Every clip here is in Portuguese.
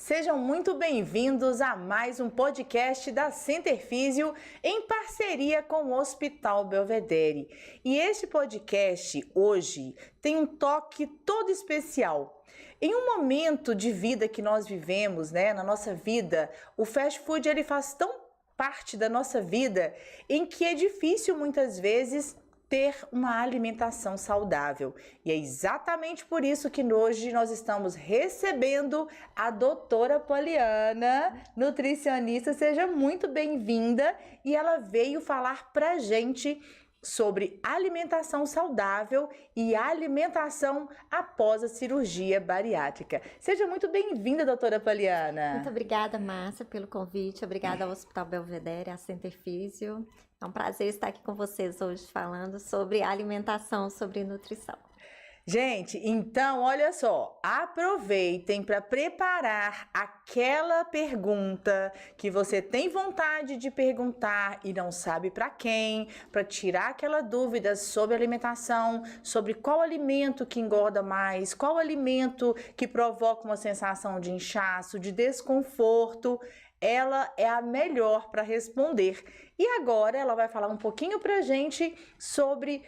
Sejam muito bem-vindos a mais um podcast da Center Físio em parceria com o Hospital Belvedere. E este podcast hoje tem um toque todo especial. Em um momento de vida que nós vivemos, na nossa vida, o fast food ele faz tão parte da nossa vida em que é difícil muitas vezes ter uma alimentação saudável. E é exatamente por isso que hoje nós estamos recebendo a doutora Poliana, nutricionista. Seja muito bem-vinda, e ela veio falar pra gente sobre alimentação saudável e alimentação após a cirurgia bariátrica. Seja muito bem-vinda, doutora Poliana. Muito obrigada, Márcia, pelo convite. Obrigada ao Hospital Belvedere, à Center Físio. É um prazer estar aqui com vocês hoje falando sobre alimentação, sobre nutrição. Gente, então olha só, aproveitem para preparar aquela pergunta que você tem vontade de perguntar e não sabe para quem, para tirar aquela dúvida sobre alimentação, sobre qual alimento que engorda mais, qual alimento que provoca uma sensação de inchaço, de desconforto. Ela é a melhor para responder. E agora ela vai falar um pouquinho pra gente sobre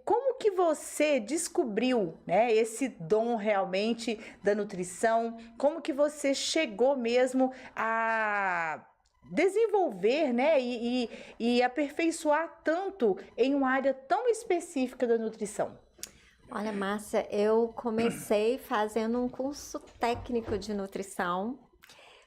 como que você descobriu, esse dom realmente da nutrição, como que você chegou mesmo a desenvolver, e aperfeiçoar tanto em uma área tão específica da nutrição. Olha, Márcia, eu comecei fazendo um curso técnico de nutrição,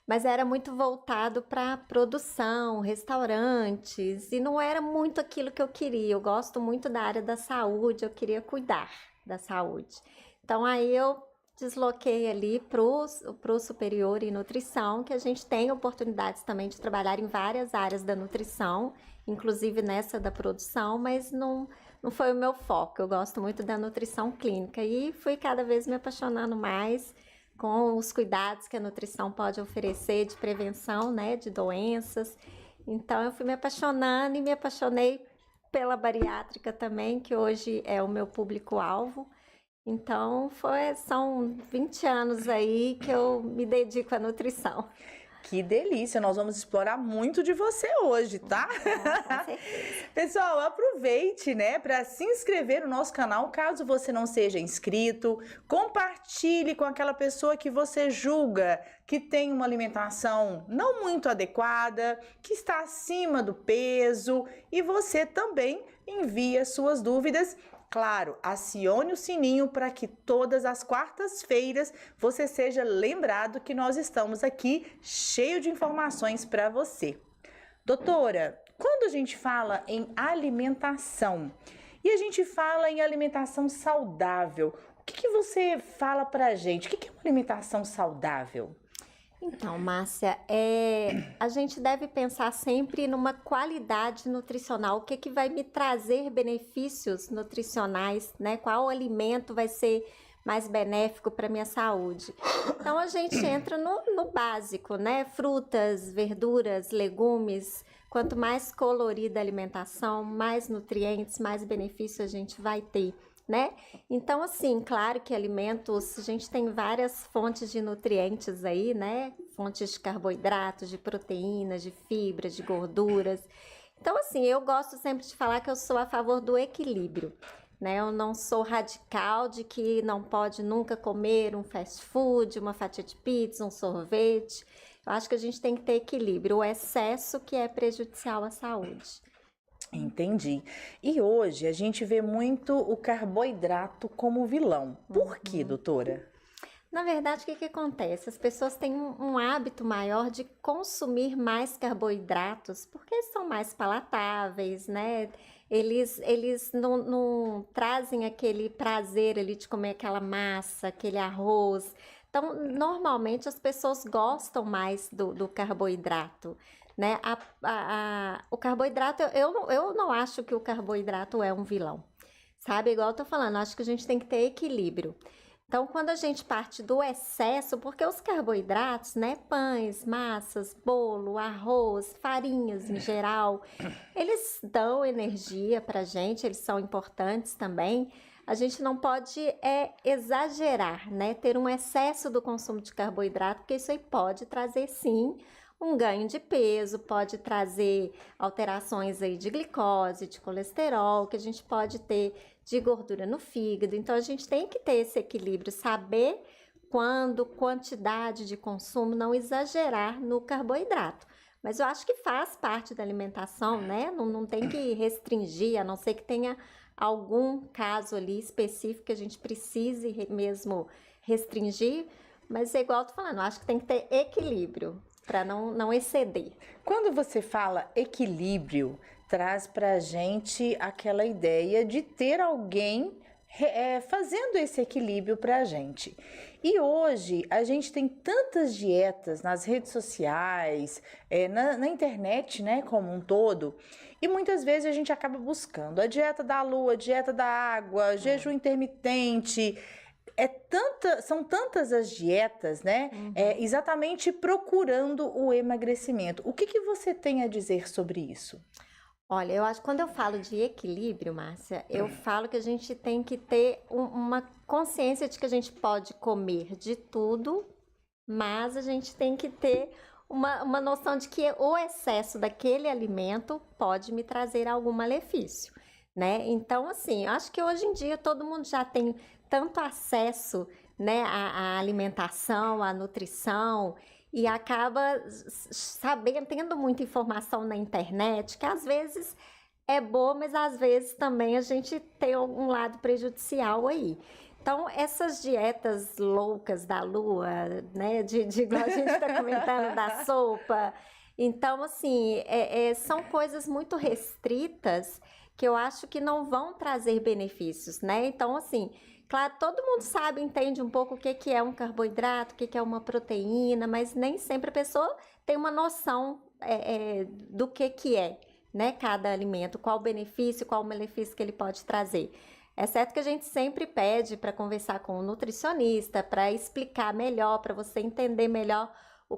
mas era muito voltado para produção, restaurantes, e não era muito aquilo que eu queria. Eu gosto muito da área da saúde, eu queria cuidar da saúde. Então aí eu desloquei ali para o superior em nutrição, que a gente tem oportunidades também de trabalhar em várias áreas da nutrição, inclusive nessa da produção, mas não foi o meu foco. Eu gosto muito da nutrição clínica e fui cada vez me apaixonando mais com os cuidados que a nutrição pode oferecer de prevenção, de doenças. Então, eu fui me apaixonando e me apaixonei pela bariátrica também, que hoje é o meu público-alvo. Então, são 20 anos aí que eu me dedico à nutrição. Que delícia! Nós vamos explorar muito de você hoje, tá? Pessoal, aproveite, para se inscrever no nosso canal, caso você não seja inscrito. Compartilhe com aquela pessoa que você julga que tem uma alimentação não muito adequada, que está acima do peso, e você também envia suas dúvidas. Claro, acione o sininho para que todas as quartas-feiras você seja lembrado que nós estamos aqui cheio de informações para você. Doutora, quando a gente fala em alimentação e a gente fala em alimentação saudável, o que você fala para a gente? O que é uma alimentação saudável? Então, Márcia, a gente deve pensar sempre numa qualidade nutricional, o que vai me trazer benefícios nutricionais, qual alimento vai ser mais benéfico para minha saúde. Então, a gente entra no básico, frutas, verduras, legumes. Quanto mais colorida a alimentação, mais nutrientes, mais benefícios a gente vai ter. Então, assim, claro que alimentos, a gente tem várias fontes de nutrientes aí, fontes de carboidratos, de proteínas, de fibras, de gorduras. Então, assim, eu gosto sempre de falar que eu sou a favor do equilíbrio, Eu não sou radical de que não pode nunca comer um fast food, uma fatia de pizza, um sorvete. Eu acho que a gente tem que ter equilíbrio, o excesso que é prejudicial à saúde. Entendi. E hoje a gente vê muito o carboidrato como vilão. Por quê, doutora? Na verdade, o que acontece? As pessoas têm um hábito maior de consumir mais carboidratos porque são mais palatáveis, Eles não trazem aquele prazer ali de comer aquela massa, aquele arroz. Então, normalmente as pessoas gostam mais do carboidrato. O carboidrato, eu não acho que o carboidrato é um vilão, sabe? Igual eu tô falando, acho que a gente tem que ter equilíbrio. Então, quando a gente parte do excesso, porque os carboidratos, pães, massas, bolo, arroz, farinhas em geral, eles dão energia pra gente, eles são importantes também. a gente não pode exagerar, né? Ter um excesso do consumo de carboidrato, porque isso aí pode trazer, sim, um ganho de peso, pode trazer alterações aí de glicose, de colesterol, que a gente pode ter de gordura no fígado. Então, a gente tem que ter esse equilíbrio, saber quando, quantidade de consumo, não exagerar no carboidrato. Mas eu acho que faz parte da alimentação, né? Não tem que restringir, a não ser que tenha algum caso ali específico que a gente precise mesmo restringir. Mas é igual eu tô falando, eu acho que tem que ter equilíbrio para não exceder. Quando você fala equilíbrio, traz pra gente aquela ideia de ter alguém fazendo esse equilíbrio pra gente. E hoje a gente tem tantas dietas nas redes sociais, na internet, né, como um todo, e muitas vezes a gente acaba buscando a dieta da lua, a dieta da água, jejum intermitente. São tantas as dietas, né? Exatamente procurando o emagrecimento. O que você tem a dizer sobre isso? Olha, eu acho que quando eu falo de equilíbrio, Márcia, eu falo que a gente tem que ter uma consciência de que a gente pode comer de tudo, mas a gente tem que ter uma noção de que o excesso daquele alimento pode me trazer algum malefício, né? Então, assim, eu acho que hoje em dia todo mundo já tem tanto acesso, né, à alimentação, à nutrição, e acaba sabendo, tendo muita informação na internet, que às vezes é boa, mas às vezes também a gente tem um lado prejudicial aí. Então, essas dietas loucas da lua, né, igual a gente está comentando, da sopa, então, assim, são coisas muito restritas que eu acho que não vão trazer benefícios, né? Então, assim, claro, todo mundo sabe, entende um pouco o que é um carboidrato, o que é uma proteína, mas nem sempre a pessoa tem uma noção do que é, né, cada alimento, qual o benefício, qual o malefício que ele pode trazer. É certo que a gente sempre pede para conversar com o nutricionista, para explicar melhor, para você entender melhor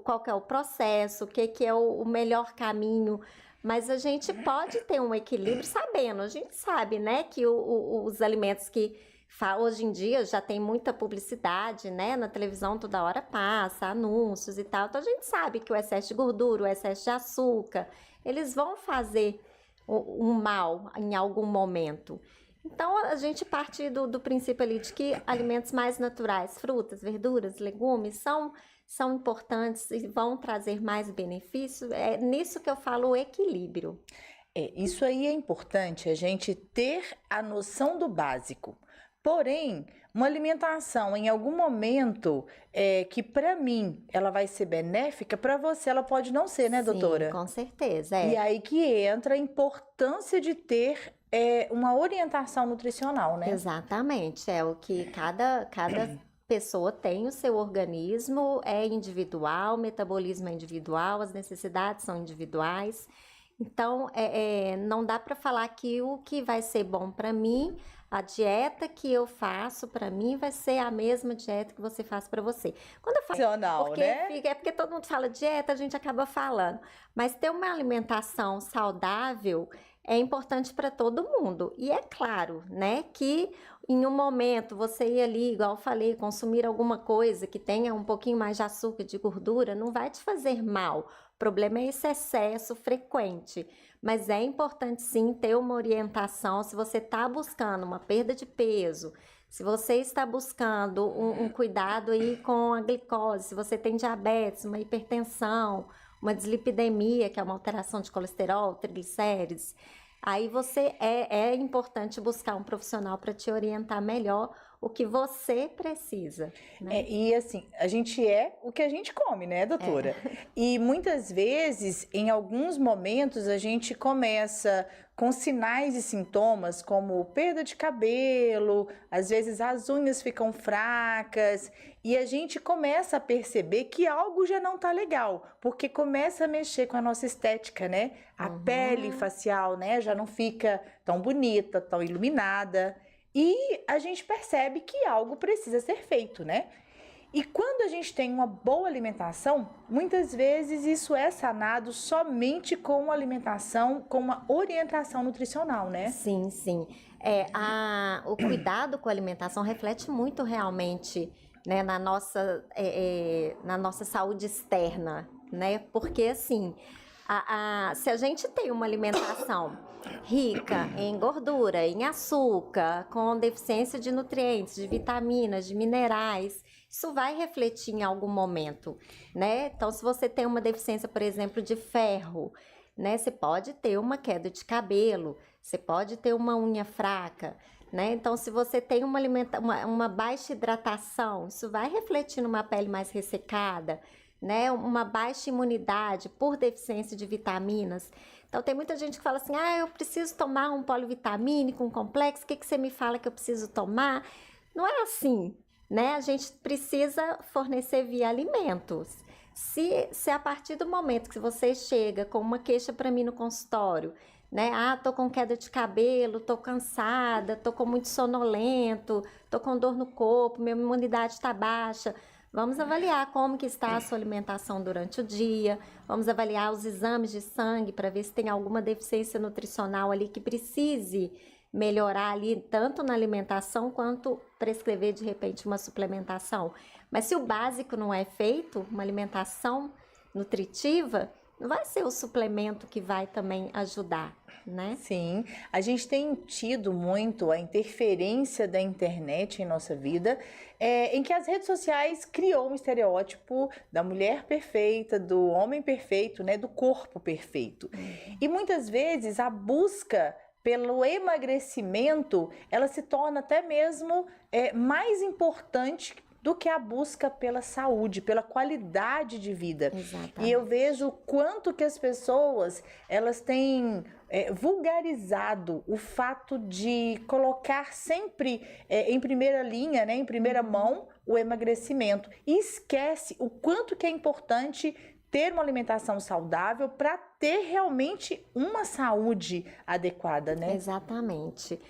qual que é o processo, o que é o melhor caminho, mas a gente pode ter um equilíbrio sabendo, a gente sabe, né, que os alimentos que hoje em dia já tem muita publicidade, né, na televisão toda hora passa, anúncios e tal, então a gente sabe que o excesso de gordura, o excesso de açúcar, eles vão fazer um mal em algum momento. Então, a gente parte do princípio ali de que alimentos mais naturais, frutas, verduras, legumes, são importantes e vão trazer mais benefícios. É nisso que eu falo o equilíbrio. Isso aí é importante, a gente ter a noção do básico. Porém, uma alimentação em algum momento que para mim ela vai ser benéfica, para você ela pode não ser, né, doutora? Sim, com certeza. E aí que entra a importância de ter uma orientação nutricional, né? Exatamente, é o que cada pessoa tem, o seu organismo é individual, o metabolismo é individual, as necessidades são individuais. Então, não dá para falar que o que vai ser bom para mim, a dieta que eu faço para mim vai ser a mesma dieta que você faz para você. Quando eu falo, porque todo mundo fala dieta, a gente acaba falando. Mas ter uma alimentação saudável é importante para todo mundo. E é claro, né, que em um momento você ir ali, igual eu falei, consumir alguma coisa que tenha um pouquinho mais de açúcar, de gordura, não vai te fazer mal. O problema é esse excesso frequente. Mas é importante sim ter uma orientação se você está buscando uma perda de peso, se você está buscando um cuidado aí com a glicose, se você tem diabetes, uma hipertensão, uma dislipidemia, que é uma alteração de colesterol, triglicérides, aí você é importante buscar um profissional para te orientar melhor o que você precisa, né? E assim, a gente é o que a gente come, né, doutora? E muitas vezes, em alguns momentos, a gente começa com sinais e sintomas como perda de cabelo, às vezes as unhas ficam fracas, e a gente começa a perceber que algo já não tá legal, porque começa a mexer com a nossa estética, né? A pele facial, né, já não fica tão bonita, tão iluminada. E a gente percebe que algo precisa ser feito, né? E quando a gente tem uma boa alimentação, muitas vezes isso é sanado somente com uma alimentação, com uma orientação nutricional, né? Sim, sim. O cuidado com a alimentação reflete muito realmente, né, na nossa saúde externa, né? Porque assim, se a gente tem uma alimentação rica em gordura, em açúcar, com deficiência de nutrientes, de vitaminas, de minerais, isso vai refletir em algum momento, né? Então, se você tem uma deficiência, por exemplo, de ferro, né, você pode ter uma queda de cabelo, você pode ter uma unha fraca, né? Então, se você tem uma baixa hidratação, isso vai refletir numa pele mais ressecada, né? Uma baixa imunidade por deficiência de vitaminas. Então, tem muita gente que fala assim, eu preciso tomar um polivitamínico, um complexo, o que você me fala que eu preciso tomar? Não é assim, né? A gente precisa fornecer via alimentos. Se a partir do momento que você chega com uma queixa para mim no consultório, né? Tô com queda de cabelo, tô cansada, tô com muito sonolento, tô com dor no corpo, minha imunidade está baixa. Vamos avaliar como que está a sua alimentação durante o dia, vamos avaliar os exames de sangue para ver se tem alguma deficiência nutricional ali que precise melhorar ali, tanto na alimentação quanto prescrever de repente uma suplementação. Mas se o básico não é feito, uma alimentação nutritiva, não vai ser o suplemento que vai também ajudar, né? Sim, a gente tem tido muito a interferência da internet em nossa vida, em que as redes sociais criou um estereótipo da mulher perfeita, do homem perfeito, né, do corpo perfeito. E muitas vezes a busca pelo emagrecimento, ela se torna até mesmo mais importante do que a busca pela saúde, pela qualidade de vida. Exatamente. E eu vejo o quanto que as pessoas, elas têm vulgarizado o fato de colocar sempre em primeira linha, né, em primeira mão, o emagrecimento. E esquece o quanto que é importante ter uma alimentação saudável para ter realmente uma saúde adequada, né? Exatamente.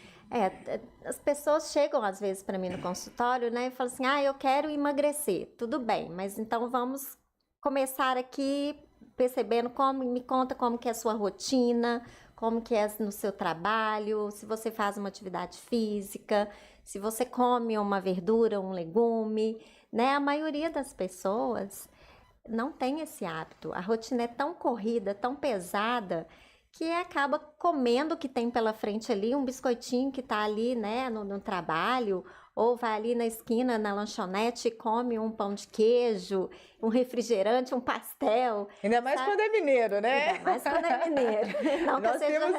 As pessoas chegam às vezes para mim no consultório, né, e falam assim, eu quero emagrecer. Tudo bem, mas então vamos começar aqui percebendo me conta como que é a sua rotina, como que é no seu trabalho, se você faz uma atividade física, se você come uma verdura, um legume, né? A maioria das pessoas não tem esse hábito. A rotina é tão corrida, tão pesada, que acaba comendo o que tem pela frente ali, um biscoitinho que tá ali, né, no trabalho, ou vai ali na esquina, na lanchonete, e come um pão de queijo, um refrigerante, um pastel. Ainda mais quando é mineiro, né? Ainda mais quando é mineiro. Não Nós temos,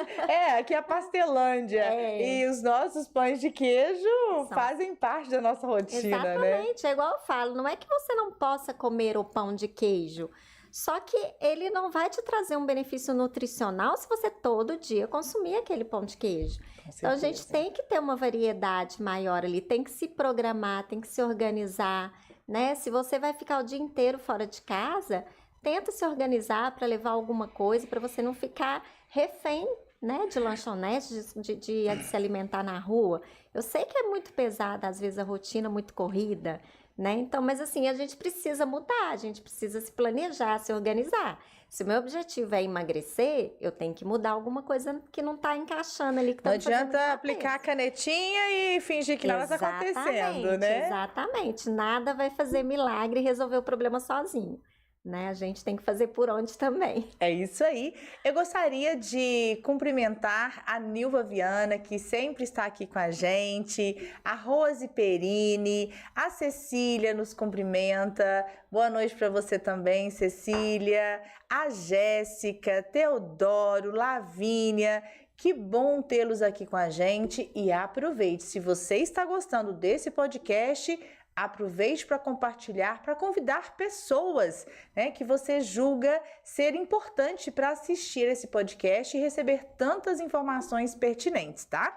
aqui é a Pastelândia. E os nossos pães de queijo fazem parte da nossa rotina, né? Exatamente, é igual eu falo, não é que você não possa comer o pão de queijo, só que ele não vai te trazer um benefício nutricional se você todo dia consumir aquele pão de queijo. Então, a gente tem que ter uma variedade maior ali, tem que se programar, tem que se organizar, né? Se você vai ficar o dia inteiro fora de casa, tenta se organizar para levar alguma coisa, para você não ficar refém, né, de lanchonete, de se alimentar na rua. Eu sei que é muito pesada, às vezes, a rotina, muito corrida, né? Então, mas assim, a gente precisa mudar, a gente precisa se planejar, se organizar. Se o meu objetivo é emagrecer, eu tenho que mudar alguma coisa que não está encaixando ali. Que não adianta aplicar a canetinha e fingir que nada está acontecendo, né? Exatamente. Nada vai fazer milagre e resolver o problema sozinho, né? A gente tem que fazer por onde também. É isso aí. Eu gostaria de cumprimentar a Nilva Viana, que sempre está aqui com a gente, a Rose Perini, a Cecília nos cumprimenta. Boa noite para você também, Cecília. A Jéssica, Teodoro, Lavínia. Que bom tê-los aqui com a gente e aproveite. Se você está gostando desse podcast, aproveite para compartilhar, para convidar pessoas, né, que você julga ser importante para assistir esse podcast e receber tantas informações pertinentes, tá?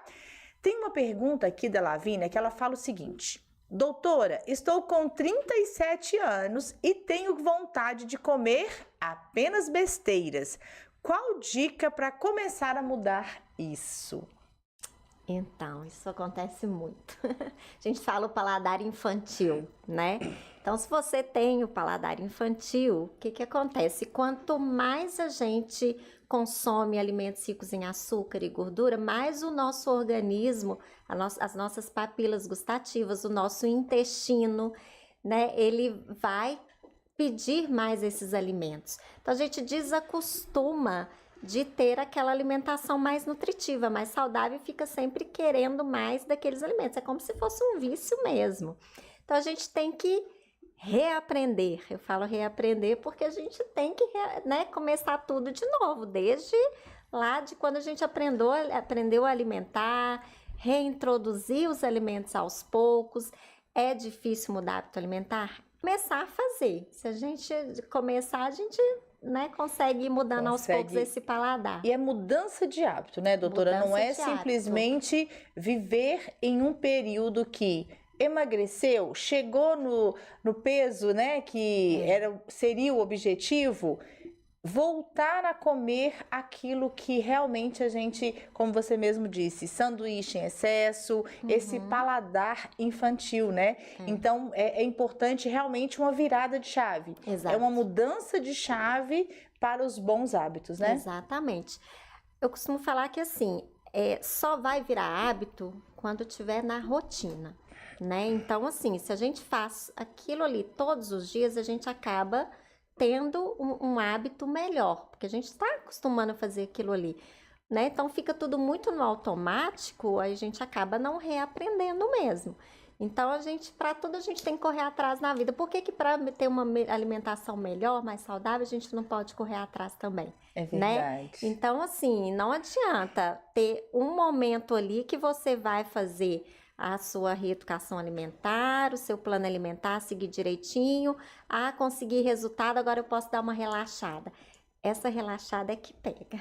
Tem uma pergunta aqui da Lavínia que ela fala o seguinte: doutora, estou com 37 anos e tenho vontade de comer apenas besteiras. Qual dica para começar a mudar isso? Então, isso acontece muito. A gente fala o paladar infantil, né? Então, se você tem o paladar infantil, o que acontece? Quanto mais a gente consome alimentos ricos em açúcar e gordura, mais o nosso organismo, as nossas papilas gustativas, o nosso intestino, né, ele vai pedir mais esses alimentos. Então a gente desacostuma de ter aquela alimentação mais nutritiva, mais saudável e fica sempre querendo mais daqueles alimentos. É como se fosse um vício mesmo. Então a gente tem que reaprender. Eu falo reaprender porque a gente tem que, né, começar tudo de novo, desde lá de quando a gente aprendeu a alimentar, reintroduzir os alimentos aos poucos. É difícil mudar hábito alimentar? Começar a fazer. Se a gente começar, a gente, né, consegue ir mudando aos poucos esse paladar. E é mudança de hábito, né, doutora? Mudança não é de simplesmente viver em um período que emagreceu, chegou no peso, né, que seria o objetivo, voltar a comer aquilo que realmente a gente, como você mesmo disse, sanduíche em excesso, esse paladar infantil, né? Então, é importante realmente uma virada de chave. Exato. É uma mudança de chave para os bons hábitos, né? Exatamente. Eu costumo falar que, assim, só vai virar hábito quando estiver na rotina, né? Então, assim, se a gente faz aquilo ali todos os dias, a gente acaba tendo um hábito melhor, porque a gente está acostumando a fazer aquilo ali, né? Então fica tudo muito no automático, aí a gente acaba não reaprendendo mesmo. Então para tudo a gente tem que correr atrás na vida. Por que para ter uma alimentação melhor, mais saudável, a gente não pode correr atrás também? É verdade. Né? Então, assim, não adianta ter um momento ali que você vai fazer a sua reeducação alimentar, o seu plano alimentar, seguir direitinho, conseguir resultado, agora eu posso dar uma relaxada. Essa relaxada é que pega.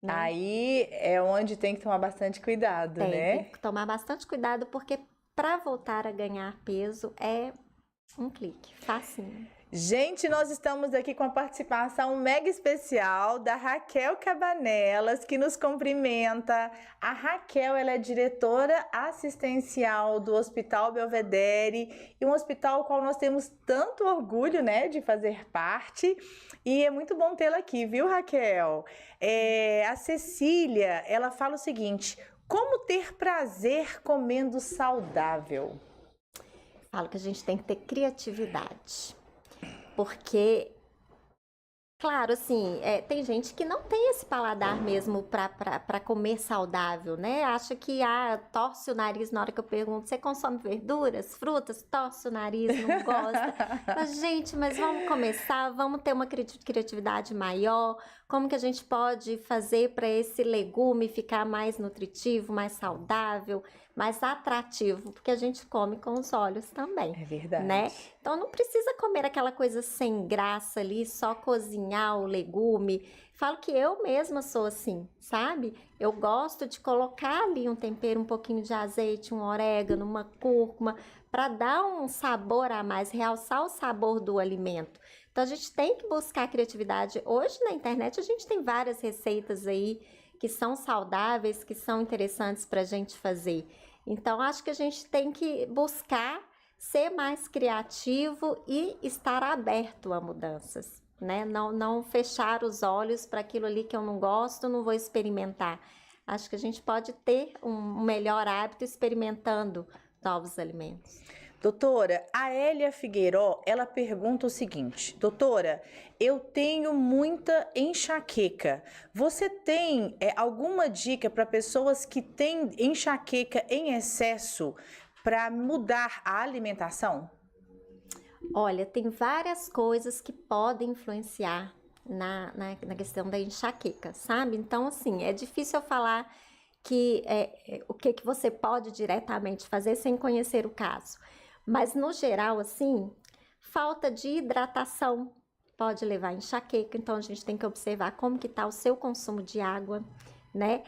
Né? Aí é onde tem que tomar bastante cuidado, né? Tem que tomar bastante cuidado, porque para voltar a ganhar peso é um clique, facinho. Gente, nós estamos aqui com a participação mega especial da Raquel Cabanelas, que nos cumprimenta. A Raquel, ela é diretora assistencial do Hospital Belvedere, e um hospital ao qual nós temos tanto orgulho, né, de fazer parte. E é muito bom tê-la aqui, viu, Raquel? A Cecília, ela fala o seguinte: como ter prazer comendo saudável? Falo que a gente tem que ter criatividade. Porque, claro, assim, tem gente que não tem esse paladar mesmo para comer saudável, né? Acha que torce o nariz na hora que eu pergunto: você consome verduras, frutas? Torce o nariz, não gosta. Mas vamos começar, vamos ter uma criatividade maior. Como que a gente pode fazer para esse legume ficar mais nutritivo, mais saudável, mais atrativo? Porque a gente come com os olhos também. É verdade. Né? Então não precisa comer aquela coisa sem graça ali, só cozinhar o legume. Falo que eu mesma sou assim, sabe? Eu gosto de colocar ali um tempero, um pouquinho de azeite, um orégano, uma cúrcuma, para dar um sabor a mais, realçar o sabor do alimento. Então a gente tem que buscar criatividade. Hoje na internet a gente tem várias receitas aí que são saudáveis, que são interessantes para a gente fazer. Então acho que a gente tem que buscar ser mais criativo e estar aberto a mudanças, né? Não fechar os olhos para aquilo ali que eu não gosto, não vou experimentar. Acho que a gente pode ter um melhor hábito experimentando novos alimentos. Doutora, a Elia Figueiró, ela pergunta o seguinte: doutora, eu tenho muita enxaqueca. Você tem alguma dica para pessoas que têm enxaqueca em excesso para mudar a alimentação? Olha, tem várias coisas que podem influenciar na questão da enxaqueca, sabe? Então, assim, é difícil eu falar que o que você pode diretamente fazer sem conhecer o caso. Mas, no geral, assim, falta de hidratação pode levar a enxaqueca. Então, a gente tem que observar como que está o seu consumo de água, né?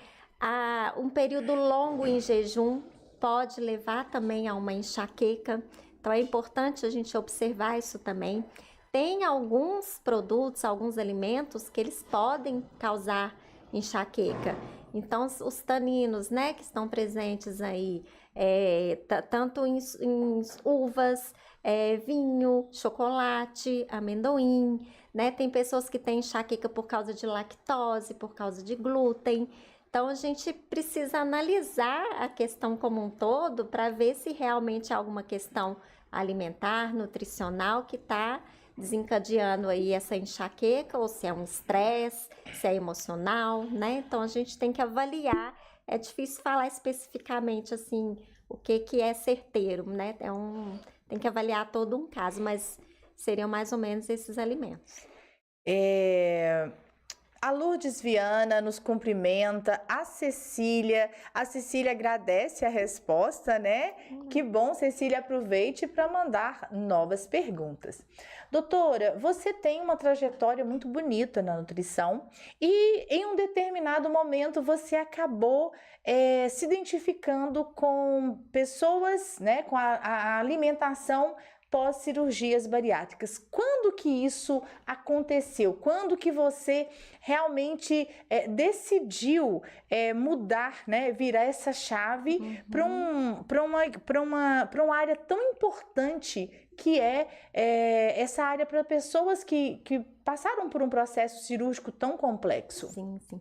Um período longo em jejum pode levar também a uma enxaqueca. Então, é importante a gente observar isso também. Tem alguns produtos, alguns alimentos que eles podem causar enxaqueca. Então, os taninos, né, que estão presentes aí, tanto em uvas, vinho, chocolate, amendoim, né? Tem pessoas que têm enxaqueca por causa de lactose, por causa de glúten. Então, a gente precisa analisar a questão como um todo para ver se realmente há alguma questão alimentar, nutricional que está desencadeando aí essa enxaqueca, ou se é um estresse, se é emocional, né? Então, a gente tem que avaliar. É difícil falar especificamente, assim, o que é certeiro, né? Tem que avaliar todo um caso, mas seriam mais ou menos esses alimentos. A Lourdes Viana nos cumprimenta, a Cecília agradece a resposta, né? Que bom, Cecília, aproveite para mandar novas perguntas. Doutora, você tem uma trajetória muito bonita na nutrição e em um determinado momento você acabou se identificando com pessoas, né? Com a alimentação pós-cirurgias bariátricas. Quando que isso aconteceu? Quando que você realmente decidiu mudar, né, virar essa chave para uma área tão importante que essa área para pessoas que passaram por um processo cirúrgico tão complexo? Sim, sim.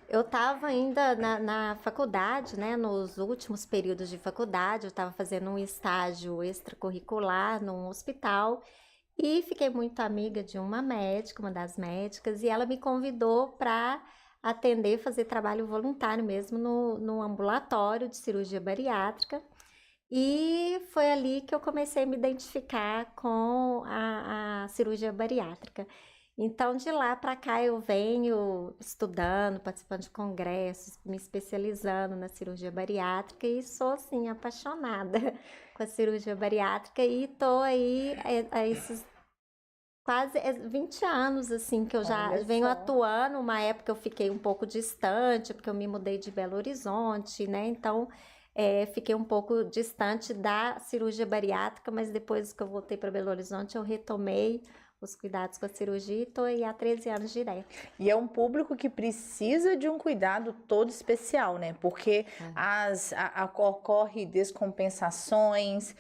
Eu estava ainda na faculdade, né? Nos últimos períodos de faculdade, eu estava fazendo um estágio extracurricular num hospital e fiquei muito amiga de uma médica, uma das médicas, e ela me convidou para atender, fazer trabalho voluntário mesmo no ambulatório de cirurgia bariátrica. E foi ali que eu comecei a me identificar com a cirurgia bariátrica. Então, de lá para cá, eu venho estudando, participando de congressos, me especializando na cirurgia bariátrica e sou, assim, apaixonada com a cirurgia bariátrica e tô aí há esses quase 20 anos, assim, que eu já venho atuando. Uma época eu fiquei um pouco distante, porque eu me mudei de Belo Horizonte, né? Então, fiquei um pouco distante da cirurgia bariátrica, mas depois que eu voltei para Belo Horizonte, eu retomei os cuidados com a cirurgia e estou aí há 13 anos direto. E é um público que precisa de um cuidado todo especial, né? Porque ocorre descompensações,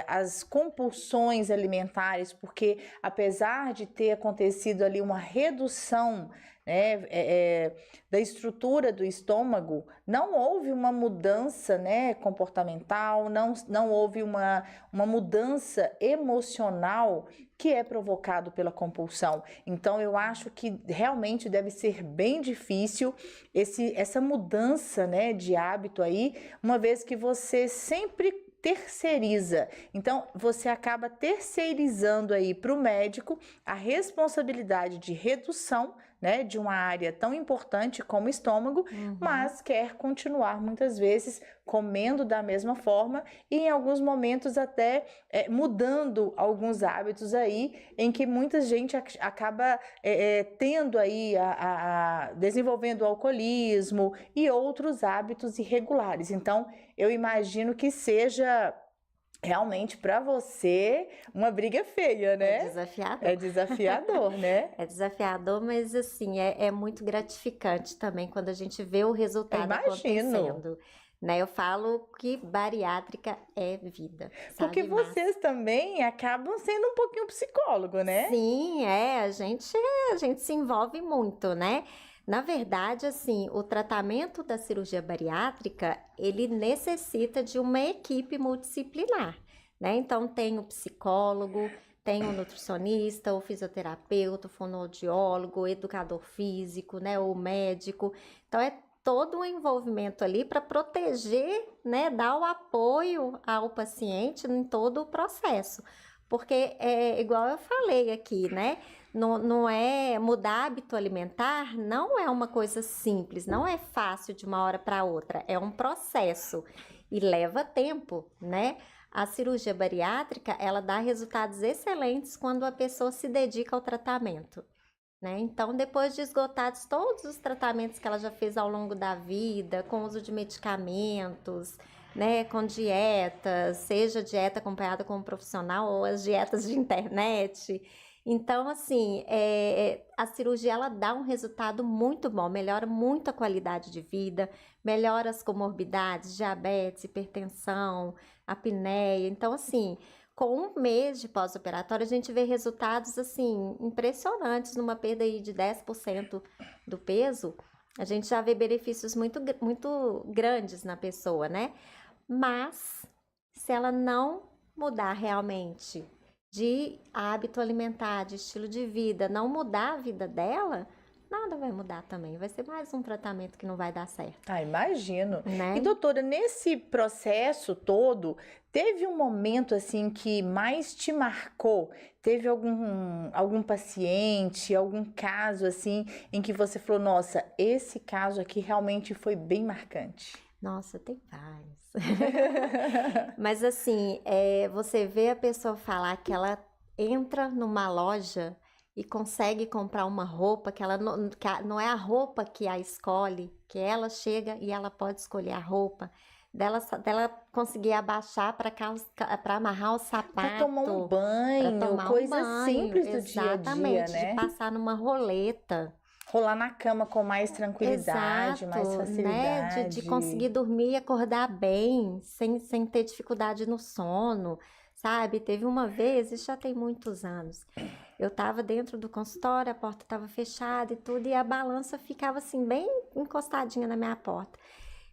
as compulsões alimentares, porque apesar de ter acontecido ali uma redução, né, da estrutura do estômago, não houve uma mudança, né, comportamental, não houve uma mudança emocional que é provocado pela compulsão. Então, eu acho que realmente deve ser bem difícil essa mudança, né, de hábito aí, uma vez que você sempre terceiriza. Então, você acaba terceirizando aí para o médico a responsabilidade de redução, né, de uma área tão importante como o estômago, mas quer continuar muitas vezes comendo da mesma forma e em alguns momentos até mudando alguns hábitos aí, em que muita gente acaba tendo aí, desenvolvendo o alcoolismo e outros hábitos irregulares. Então, eu imagino que seja realmente para você uma briga feia, né? É desafiador. É desafiador, né? É desafiador, mas assim, é muito gratificante também quando a gente vê o resultado acontecendo. Né? Eu falo que bariátrica é vida. Porque vocês também acabam sendo um pouquinho psicólogo, né? Sim, a gente se envolve muito, né? Na verdade, assim, o tratamento da cirurgia bariátrica, ele necessita de uma equipe multidisciplinar, né? Então, tem o psicólogo, tem o nutricionista, o fisioterapeuta, o fonoaudiólogo, o educador físico, né? O médico. Então, é todo um envolvimento ali para proteger, né? Dar o apoio ao paciente em todo o processo. Porque, igual eu falei aqui, né? Não é mudar hábito alimentar, não é uma coisa simples, não é fácil de uma hora para outra, é um processo e leva tempo, né? A cirurgia bariátrica, ela dá resultados excelentes quando a pessoa se dedica ao tratamento, né? Então, depois de esgotados todos os tratamentos que ela já fez ao longo da vida, com uso de medicamentos, né, com dietas, seja dieta acompanhada com um profissional ou as dietas de internet. Então, assim, a cirurgia, ela dá um resultado muito bom, melhora muito a qualidade de vida, melhora as comorbidades, diabetes, hipertensão, apneia. Então, assim, Com 1 mês de pós-operatório, a gente vê resultados, assim, impressionantes, numa perda aí de 10% do peso, a gente já vê benefícios muito grandes na pessoa, né? Mas, se ela não mudar realmente de hábito alimentar, de estilo de vida, não mudar a vida dela, nada vai mudar também. Vai ser mais um tratamento que não vai dar certo. Ah, imagino. Né? E doutora, nesse processo todo, teve um momento assim que mais te marcou? Teve algum paciente, algum caso assim em que você falou, nossa, esse caso aqui realmente foi bem marcante? Nossa, tem vários. Mas assim, você vê a pessoa falar que ela entra numa loja e consegue comprar uma roupa que não é a roupa que a escolhe, que ela chega e ela pode escolher a roupa, dela conseguir abaixar para amarrar o sapato, para tomar um banho, coisa simples do dia a dia, exatamente, né? de passar numa roleta. Rolar na cama com mais tranquilidade, mais Exato, facilidade. né? De conseguir dormir e acordar bem, sem ter dificuldade no sono, sabe? Teve uma vez, isso já tem muitos anos, eu estava dentro do consultório, a porta estava fechada e tudo, e a balança ficava assim, bem encostadinha na minha porta.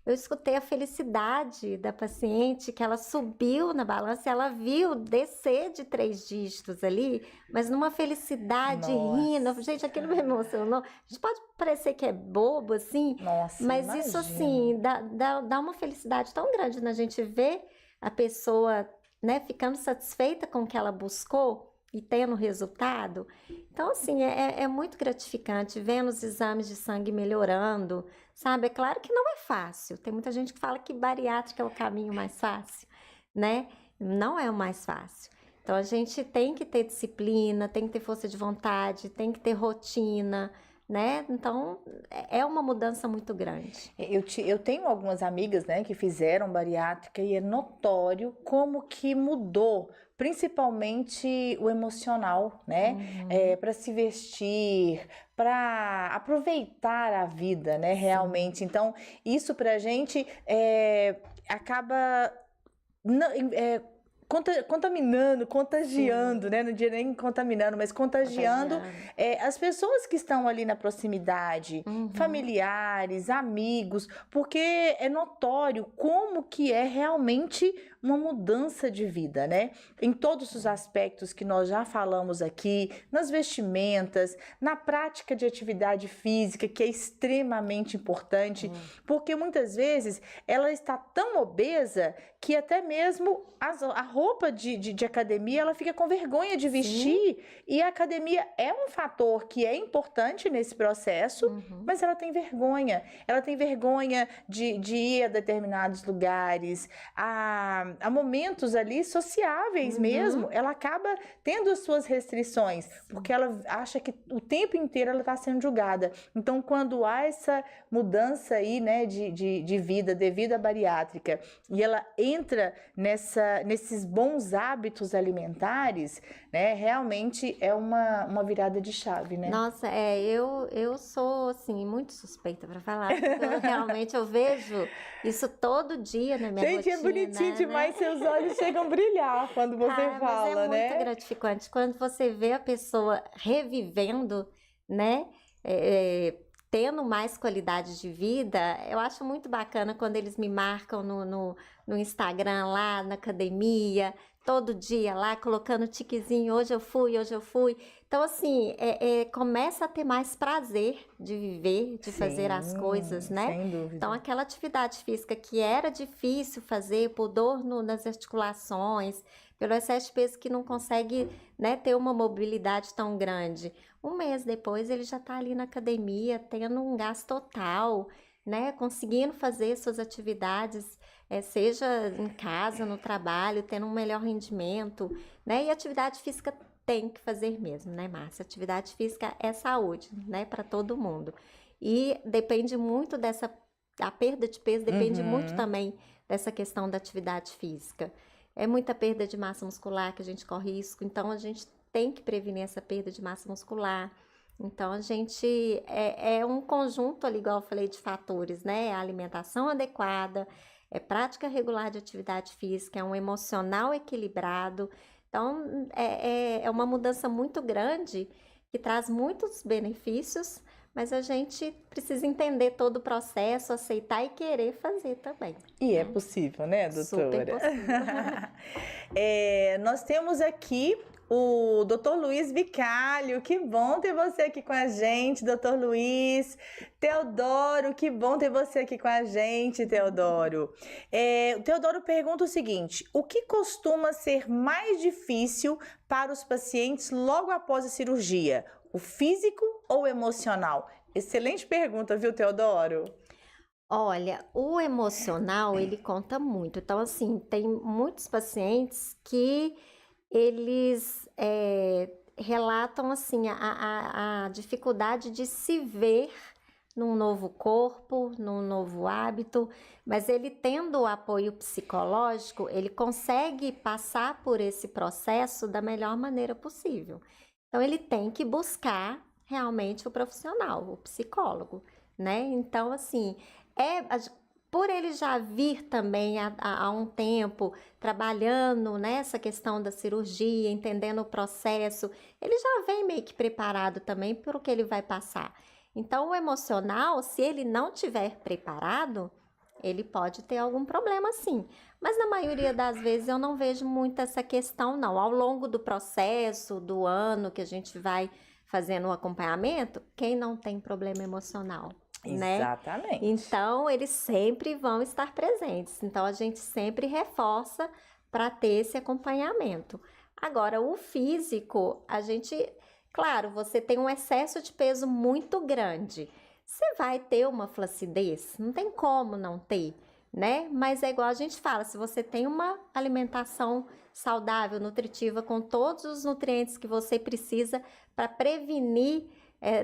Eu escutei a felicidade da paciente, que ela subiu na balança e ela viu descer de 3 dígitos ali, mas numa felicidade, rindo. Gente, aquilo me emocionou. A gente pode parecer que é bobo, assim, Nossa, mas imagino. isso, assim, dá uma felicidade tão grande na gente ver a pessoa, né, ficando satisfeita com o que ela buscou e tendo resultado. Então, assim, é muito gratificante vendo os exames de sangue melhorando, sabe? É claro que não é fácil. Tem muita gente que fala que bariátrica é o caminho mais fácil, né? Não é o mais fácil. Então, a gente tem que ter disciplina, tem que ter força de vontade, tem que ter rotina, né? Então, é uma mudança muito grande. Eu tenho algumas amigas, né, que fizeram bariátrica e é notório como que mudou, principalmente o emocional, né? Para se vestir, para aproveitar a vida, né, realmente. Então, isso pra gente acaba contaminando, contagiando, né? Não diria nem contaminando, mas contagiando as pessoas que estão ali na proximidade, familiares, amigos, porque é notório como que é realmente uma mudança de vida, né? Em todos os aspectos que nós já falamos aqui, nas vestimentas, na prática de atividade física, que é extremamente importante, porque muitas vezes ela está tão obesa que até mesmo a roupa de academia, ela fica com vergonha de vestir. Sim. E a academia é um fator que é importante nesse processo, mas ela tem vergonha. Ela tem vergonha de ir a determinados lugares, a momentos ali sociáveis mesmo. Ela acaba tendo as suas restrições, porque ela acha que o tempo inteiro ela está sendo julgada. Então, quando há essa mudança aí, né, de vida devido à bariátrica, e ela entra nesses bons hábitos alimentares, né, realmente é uma virada de chave, né? Nossa, eu sou, assim, muito suspeita para falar, porque realmente eu vejo isso todo dia na minha rotina. Gente, é bonitinho demais, seus olhos chegam a brilhar quando você fala, mas é muito gratificante. Quando você vê a pessoa revivendo, né, tendo mais qualidade de vida, eu acho muito bacana quando eles me marcam no Instagram lá, na academia, todo dia lá, colocando tiquezinho, hoje eu fui. Então, assim, começa a ter mais prazer de viver, de fazer as coisas, né? Sem dúvida. Então, aquela atividade física que era difícil fazer por dor nas articulações, pelo excesso de peso que não consegue, né, ter uma mobilidade tão grande. 1 mês depois, ele já está ali na academia, tendo um gás total, né, conseguindo fazer suas atividades, seja em casa, no trabalho, tendo um melhor rendimento, né, e atividade física tem que fazer mesmo, né, Márcia? Atividade física é saúde, né, para todo mundo. E depende muito a perda de peso depende muito também dessa questão da atividade física. É muita perda de massa muscular que a gente corre risco, então a gente tem que prevenir essa perda de massa muscular. Então, a gente é um conjunto ali, igual eu falei, de fatores, né? A alimentação adequada, é prática regular de atividade física, é um emocional equilibrado. Então, é uma mudança muito grande que traz muitos benefícios, mas a gente precisa entender todo o processo, aceitar e querer fazer também. E é possível, né, doutora? Super possível. Nós temos aqui o Dr. Luiz Bicalho. Que bom ter você aqui com a gente, Dr. Luiz. Teodoro, que bom ter você aqui com a gente, Teodoro. O Teodoro pergunta o seguinte: o que costuma ser mais difícil para os pacientes logo após a cirurgia? O físico ou o emocional? Excelente pergunta, viu, Teodoro? Olha, o emocional, ele conta muito. Então, assim, tem muitos pacientes que eles relatam, assim, a dificuldade de se ver num novo corpo, num novo hábito, mas ele tendo o apoio psicológico, ele consegue passar por esse processo da melhor maneira possível. Então, ele tem que buscar realmente o profissional, o psicólogo, né? Então, assim, por ele já vir também há um tempo trabalhando nessa questão da cirurgia, entendendo o processo, ele já vem meio que preparado também para o que ele vai passar. Então, o emocional, se ele não tiver preparado, ele pode ter algum problema sim. Mas na maioria das vezes eu não vejo muito essa questão não. Ao longo do processo, do ano que a gente vai fazendo o acompanhamento, quem não tem problema emocional? Exatamente. Né? Então, eles sempre vão estar presentes. Então, a gente sempre reforça para ter esse acompanhamento. Agora, o físico, claro, você tem um excesso de peso muito grande. Você vai ter uma flacidez? Não tem como não ter, né? Mas é igual a gente fala, se você tem uma alimentação saudável, nutritiva, com todos os nutrientes que você precisa para prevenir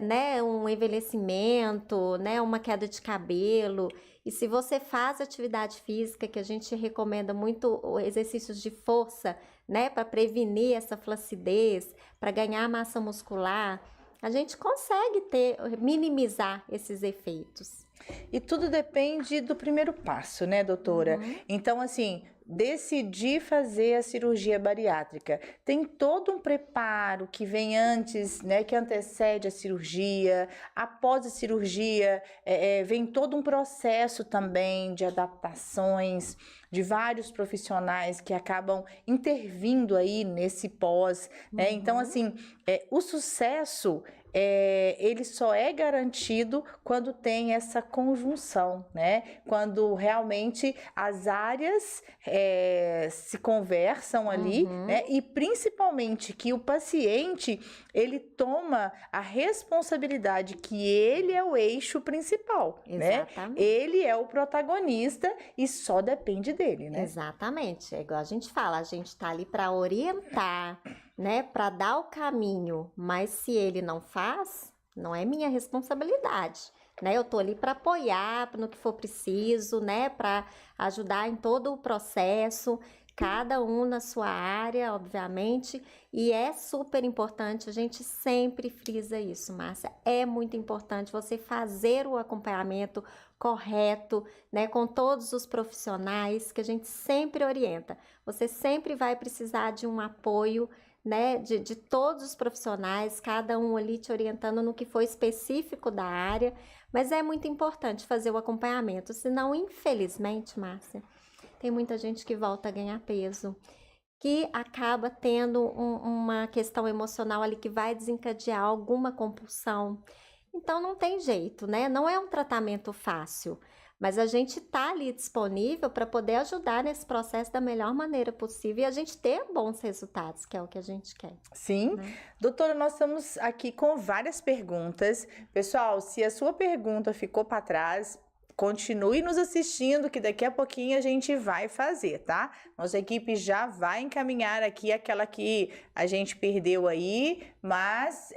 né, um envelhecimento, né, uma queda de cabelo. E se você faz atividade física, que a gente recomenda muito exercícios de força, né, para prevenir essa flacidez, para ganhar massa muscular, a gente consegue minimizar esses efeitos. E tudo depende do primeiro passo, né, doutora? Então, assim, decidir fazer a cirurgia bariátrica, tem todo um preparo que vem antes, né, que antecede a cirurgia. Após a cirurgia, vem todo um processo também de adaptações de vários profissionais que acabam intervindo aí nesse pós, né? Então, assim, o sucesso ele só é garantido quando tem essa conjunção, né? Quando realmente as áreas se conversam ali, né? E principalmente que o paciente ele toma a responsabilidade que ele é o eixo principal, né? Ele é o protagonista e só depende dele, né? Exatamente. É igual a gente fala, a gente está ali para orientar, né, para dar o caminho, mas se ele não faz, não é minha responsabilidade, né? Eu tô ali para apoiar no que for preciso, né, para ajudar em todo o processo, cada um na sua área, obviamente, e é super importante, a gente sempre frisa isso, Márcia, é muito importante você fazer o acompanhamento correto, né, com todos os profissionais que a gente sempre orienta. Você sempre vai precisar de um apoio, né, de todos os profissionais, cada um ali te orientando no que for específico da área, mas é muito importante fazer o acompanhamento, senão, infelizmente, Márcia, tem muita gente que volta a ganhar peso, que acaba tendo uma questão emocional ali que vai desencadear alguma compulsão. Então, não tem jeito, né? Não é um tratamento fácil, mas a gente está ali disponível para poder ajudar nesse processo da melhor maneira possível e a gente ter bons resultados, que é o que a gente quer. Sim. Né? Doutora, nós estamos aqui com várias perguntas. Pessoal, se a sua pergunta ficou para trás, continue nos assistindo, que daqui a pouquinho a gente vai fazer, tá? Nossa equipe já vai encaminhar aqui aquela que a gente perdeu aí, mas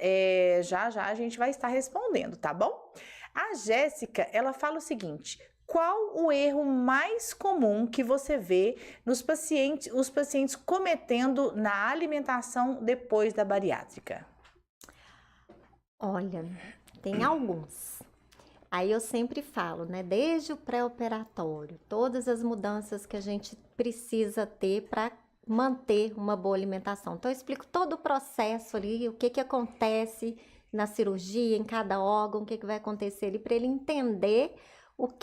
já a gente vai estar respondendo, tá bom? A Jéssica, ela fala o seguinte: qual o erro mais comum que você vê os pacientes cometendo na alimentação depois da bariátrica? Olha, tem alguns. Aí eu sempre falo, né? Desde o pré-operatório, todas as mudanças que a gente precisa ter para manter uma boa alimentação. Então eu explico todo o processo ali, o que que acontece na cirurgia, em cada órgão, o que que vai acontecer ali, para ele entender por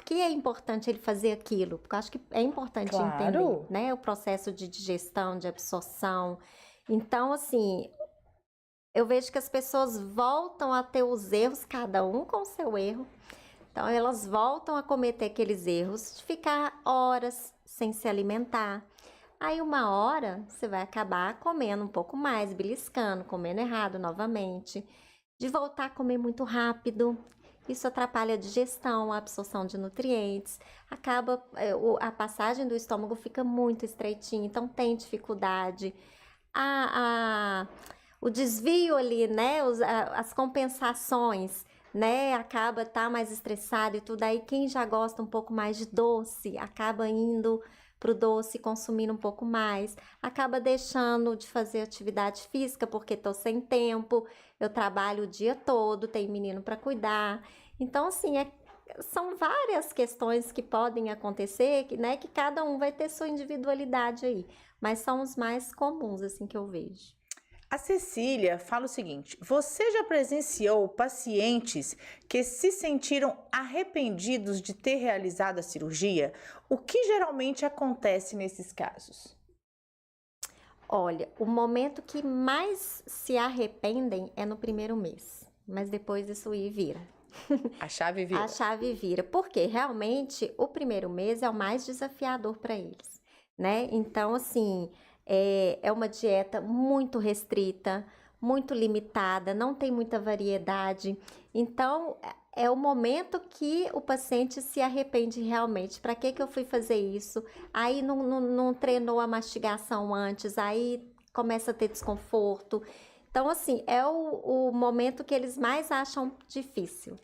que é importante ele fazer aquilo, porque eu acho que é importante entender, né, o processo de digestão, de absorção. Então, assim, eu vejo que as pessoas voltam a ter os erros, cada um com o seu erro. Então, elas voltam a cometer aqueles erros de ficar horas sem se alimentar. Aí, uma hora, você vai acabar comendo um pouco mais, beliscando, comendo errado novamente, de voltar a comer muito rápido. Isso atrapalha a digestão, a absorção de nutrientes, a passagem do estômago fica muito estreitinha, então tem dificuldade. O desvio ali, né, as compensações, né, acaba mais estressado e tudo. Aí quem já gosta um pouco mais de doce, acaba indo pro doce, consumindo um pouco mais, acaba deixando de fazer atividade física porque tô sem tempo, eu trabalho o dia todo, tenho menino para cuidar. Então, assim, são várias questões que podem acontecer, né, que cada um vai ter sua individualidade aí, mas são os mais comuns, assim, que eu vejo. A Cecília fala o seguinte: você já presenciou pacientes que se sentiram arrependidos de ter realizado a cirurgia? O que geralmente acontece nesses casos? Olha, o momento que mais se arrependem é no primeiro mês, mas depois isso aí vira. A chave vira. A chave vira, porque realmente o primeiro mês é o mais desafiador para eles, né? Então, assim, é uma dieta muito restrita, muito limitada, não tem muita variedade. Então, é o momento que o paciente se arrepende realmente. Para que eu fui fazer isso? Aí não treinou a mastigação antes, aí começa a ter desconforto. Então, assim, é o momento que eles mais acham difícil.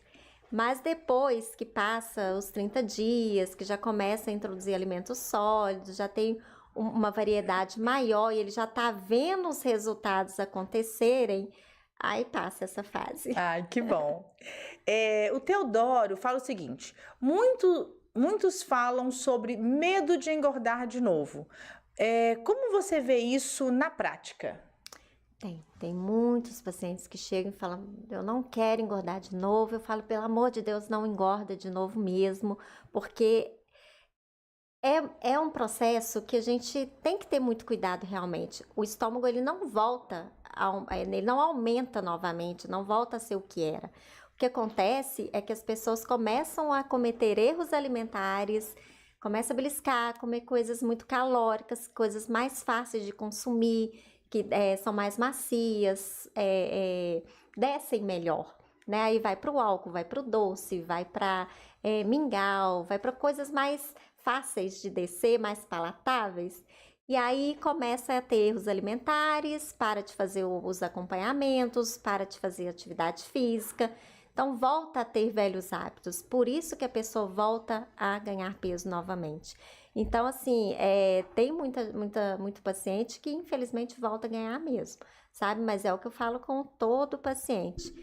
Mas depois que passa os 30 dias, que já começa a introduzir alimentos sólidos, já tem uma variedade maior e ele já está vendo os resultados acontecerem, aí passa essa fase. Ai, que bom. O Teodoro fala o seguinte: muitos falam sobre medo de engordar de novo. Como você vê isso na prática? Tem muitos pacientes que chegam e falam, eu não quero engordar de novo. Eu falo, pelo amor de Deus, não engorda de novo mesmo, porque é um processo que a gente tem que ter muito cuidado realmente. O estômago, ele não volta, ele não aumenta novamente, não volta a ser o que era. O que acontece é que as pessoas começam a cometer erros alimentares, começam a beliscar, comer coisas muito calóricas, coisas mais fáceis de consumir, que são mais macias, descem melhor, né? Aí vai para o álcool, vai para o doce, vai para mingau, vai para coisas mais fáceis de descer, mais palatáveis. E aí começa a ter erros alimentares, para de fazer os acompanhamentos, para de fazer atividade física. Então volta a ter velhos hábitos. Por isso que a pessoa volta a ganhar peso novamente. Então, assim, tem muito paciente que infelizmente volta a ganhar mesmo, sabe? Mas é o que eu falo com todo paciente.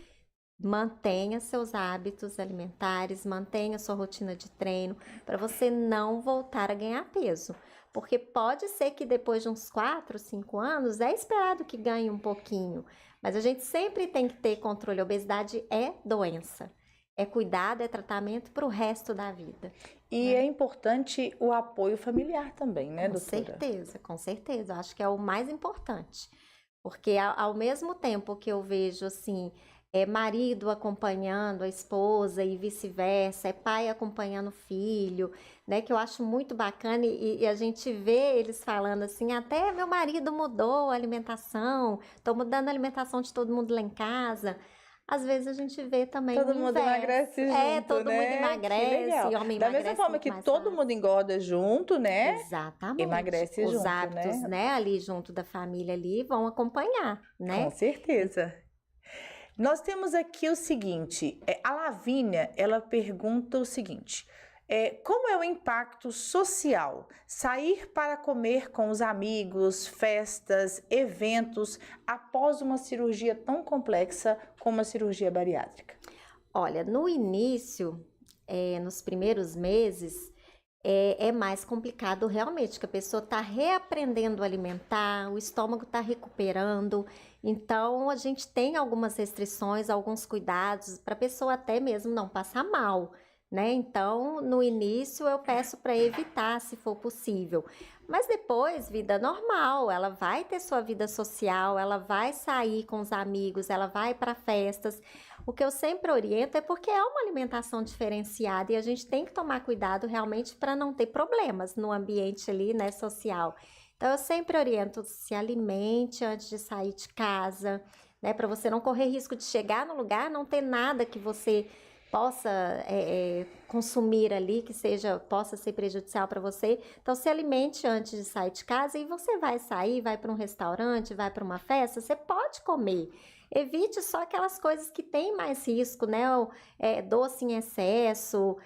Mantenha seus hábitos alimentares, mantenha sua rotina de treino para você não voltar a ganhar peso. Porque pode ser que depois de uns 4, 5 anos é esperado que ganhe um pouquinho. Mas a gente sempre tem que ter controle. A obesidade é doença. É cuidado, é tratamento para o resto da vida. E é importante o apoio familiar também, né, doutora? Com certeza. Eu acho que é o mais importante. Porque ao mesmo tempo que eu vejo, assim, marido acompanhando a esposa e vice-versa, pai acompanhando o filho, né, que eu acho muito bacana e a gente vê eles falando assim, até meu marido mudou a alimentação, tô mudando a alimentação de todo mundo lá em casa. Às vezes a gente vê também todo mundo emagrece junto, todo né? mundo emagrece, homem da emagrece mesma forma que todo mundo engorda junto, né? Exatamente. Emagrece os junto, hábitos, né, ali junto da família ali vão acompanhar, né? Com certeza. Nós temos aqui o seguinte, a Lavínia, ela pergunta o seguinte: como é o impacto social? Sair para comer com os amigos, festas, eventos, após uma cirurgia tão complexa como a cirurgia bariátrica? Olha, no início, nos primeiros meses, é mais complicado realmente, que a pessoa está reaprendendo a alimentar, o estômago está recuperando, então a gente tem algumas restrições, alguns cuidados para a pessoa até mesmo não passar mal, né? Então, no início eu peço para evitar, se for possível. Mas depois, vida normal, ela vai ter sua vida social, ela vai sair com os amigos, ela vai para festas. O que eu sempre oriento é porque é uma alimentação diferenciada e a gente tem que tomar cuidado realmente para não ter problemas no ambiente ali, né, social. Então, eu sempre oriento, se alimente antes de sair de casa, né, para você não correr risco de chegar no lugar, não ter nada que você possa consumir ali, que possa ser prejudicial para você. Então, se alimente antes de sair de casa e você vai sair, vai para um restaurante, vai para uma festa, você pode comer. Evite só aquelas coisas que têm mais risco, né? Doce em excesso,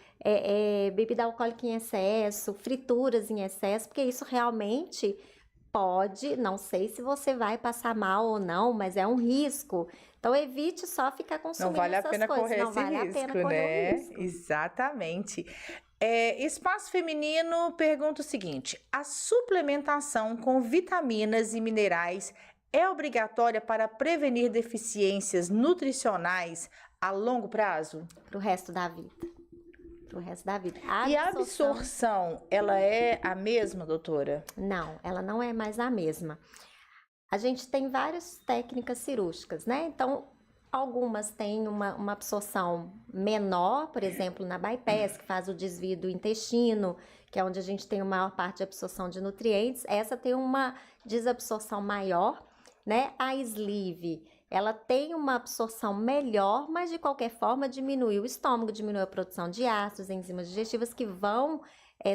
bebida alcoólica em excesso, frituras em excesso, porque isso realmente pode, não sei se você vai passar mal ou não, mas é um risco. Então, evite só ficar consumindo Não vale a essas pena coisas. correr Não esse vale a risco, pena correr né? o risco. Exatamente. Espaço Feminino pergunta o seguinte: a suplementação com vitaminas e minerais é obrigatória para prevenir deficiências nutricionais a longo prazo? Pro resto da vida. Pro resto da vida. E a absorção, ela é a mesma, doutora? Não, ela não é mais a mesma. A gente tem várias técnicas cirúrgicas, né? Então, algumas têm uma absorção menor, por exemplo, na bypass, que faz o desvio do intestino, que é onde a gente tem a maior parte de absorção de nutrientes. Essa tem uma desabsorção maior, né? A sleeve, ela tem uma absorção melhor, mas de qualquer forma diminui o estômago, diminui a produção de ácidos, enzimas digestivas que vão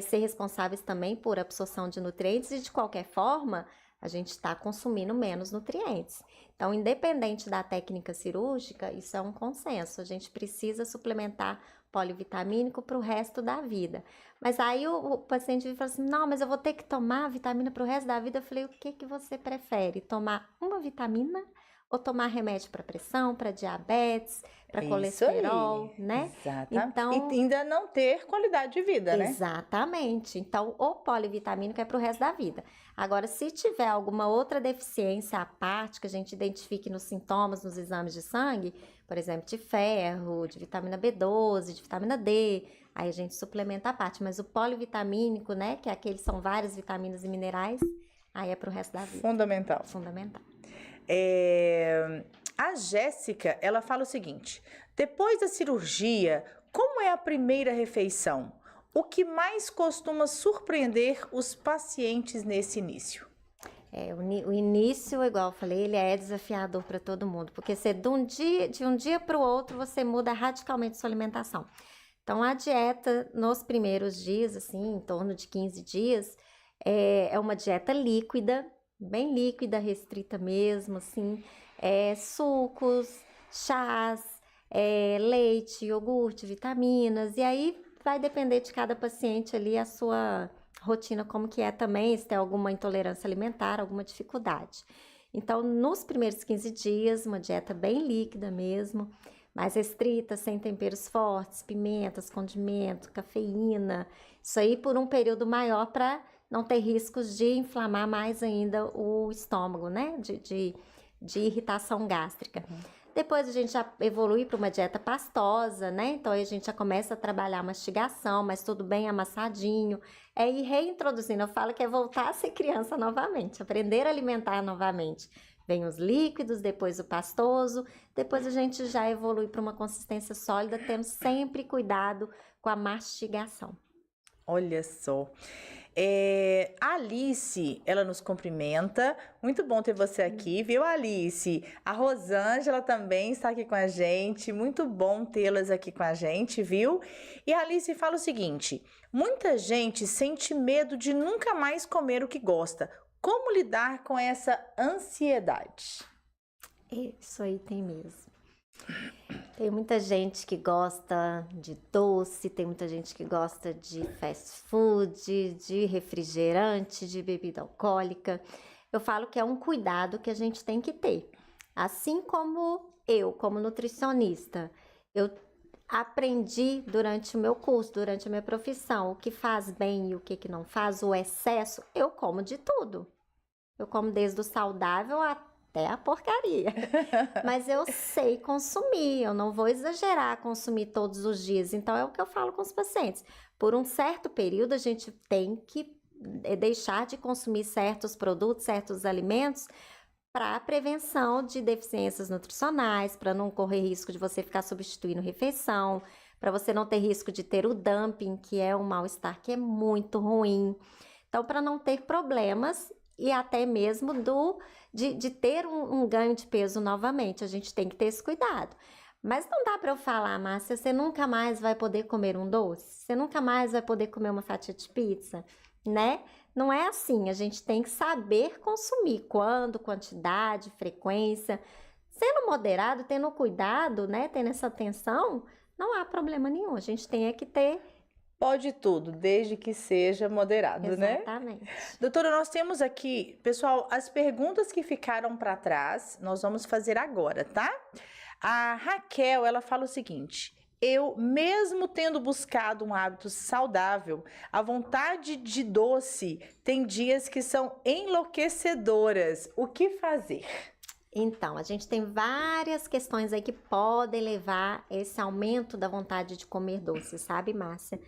ser responsáveis também por absorção de nutrientes e de qualquer forma a gente está consumindo menos nutrientes. Então, independente da técnica cirúrgica, isso é um consenso. A gente precisa suplementar polivitamínico para o resto da vida. Mas aí o paciente fala assim, não, mas eu vou ter que tomar vitamina para o resto da vida. Eu falei, o que você prefere? Tomar uma vitamina ou tomar remédio para pressão, para diabetes, para colesterol, né? Exatamente. Então, e ainda não ter qualidade de vida, né? Exatamente. Então, o polivitamínico é para o resto da vida. Agora, se tiver alguma outra deficiência à parte que a gente identifique nos sintomas, nos exames de sangue, por exemplo, de ferro, de vitamina B12, de vitamina D, aí a gente suplementa a parte. Mas o polivitamínico, né, que aqueles são várias vitaminas e minerais, aí é para o resto da vida. Fundamental. Fundamental. A Jéssica, ela fala o seguinte: depois da cirurgia, como é a primeira refeição? O que mais costuma surpreender os pacientes nesse início? O início, igual eu falei, ele é desafiador para todo mundo, porque de um dia para o outro você muda radicalmente sua alimentação. Então, a dieta nos primeiros dias, assim, em torno de 15 dias, é uma dieta líquida, bem líquida, restrita mesmo, assim, sucos, chás, leite, iogurte, vitaminas, e aí vai depender de cada paciente ali a sua rotina, como que é também, se tem alguma intolerância alimentar, alguma dificuldade. Então, nos primeiros 15 dias, uma dieta bem líquida mesmo, mais restrita, sem temperos fortes, pimentas, condimentos, cafeína, isso aí por um período maior para não ter riscos de inflamar mais ainda o estômago, né? De irritação gástrica. Depois a gente já evolui para uma dieta pastosa, né? Então a gente já começa a trabalhar a mastigação, mas tudo bem amassadinho. Ir reintroduzindo, eu falo que é voltar a ser criança novamente, aprender a alimentar novamente. Vem os líquidos, depois o pastoso, depois a gente já evolui para uma consistência sólida, tendo sempre cuidado com a mastigação. Olha só. A Alice, ela nos cumprimenta. Muito bom ter você aqui, viu, Alice? A Rosângela também está aqui com a gente. Muito bom tê-las aqui com a gente, viu? E a Alice fala o seguinte: muita gente sente medo de nunca mais comer o que gosta. Como lidar com essa ansiedade? Isso aí tem mesmo. Tem muita gente que gosta de doce, tem muita gente que gosta de fast food, de refrigerante, de bebida alcoólica. Eu falo que é um cuidado que a gente tem que ter. Assim como eu, como nutricionista, eu aprendi durante o meu curso, durante a minha profissão, o que faz bem e o que não faz, o excesso, eu como de tudo. Eu como desde o saudável até a porcaria. Mas eu sei consumir, eu não vou exagerar consumir todos os dias. Então, é o que eu falo com os pacientes. Por um certo período, a gente tem que deixar de consumir certos produtos, certos alimentos, para prevenção de deficiências nutricionais, para não correr risco de você ficar substituindo refeição, para você não ter risco de ter o dumping, que é um mal-estar que é muito ruim. Então, para não ter problemas e até mesmo de ter um ganho de peso novamente, a gente tem que ter esse cuidado. Mas não dá para eu falar, Márcia, você nunca mais vai poder comer um doce? Você nunca mais vai poder comer uma fatia de pizza? Né? Não é assim, a gente tem que saber consumir quando, quantidade, frequência, sendo moderado, tendo cuidado, né, tendo essa atenção, não há problema nenhum, a gente tem que ter... Pode tudo, desde que seja moderado, né? Exatamente. Doutora, nós temos aqui, pessoal, as perguntas que ficaram para trás, nós vamos fazer agora, tá? A Raquel, ela fala o seguinte: eu, mesmo tendo buscado um hábito saudável, a vontade de doce tem dias que são enlouquecedoras. O que fazer? Então, a gente tem várias questões aí que podem levar esse aumento da vontade de comer doce, sabe, Márcia?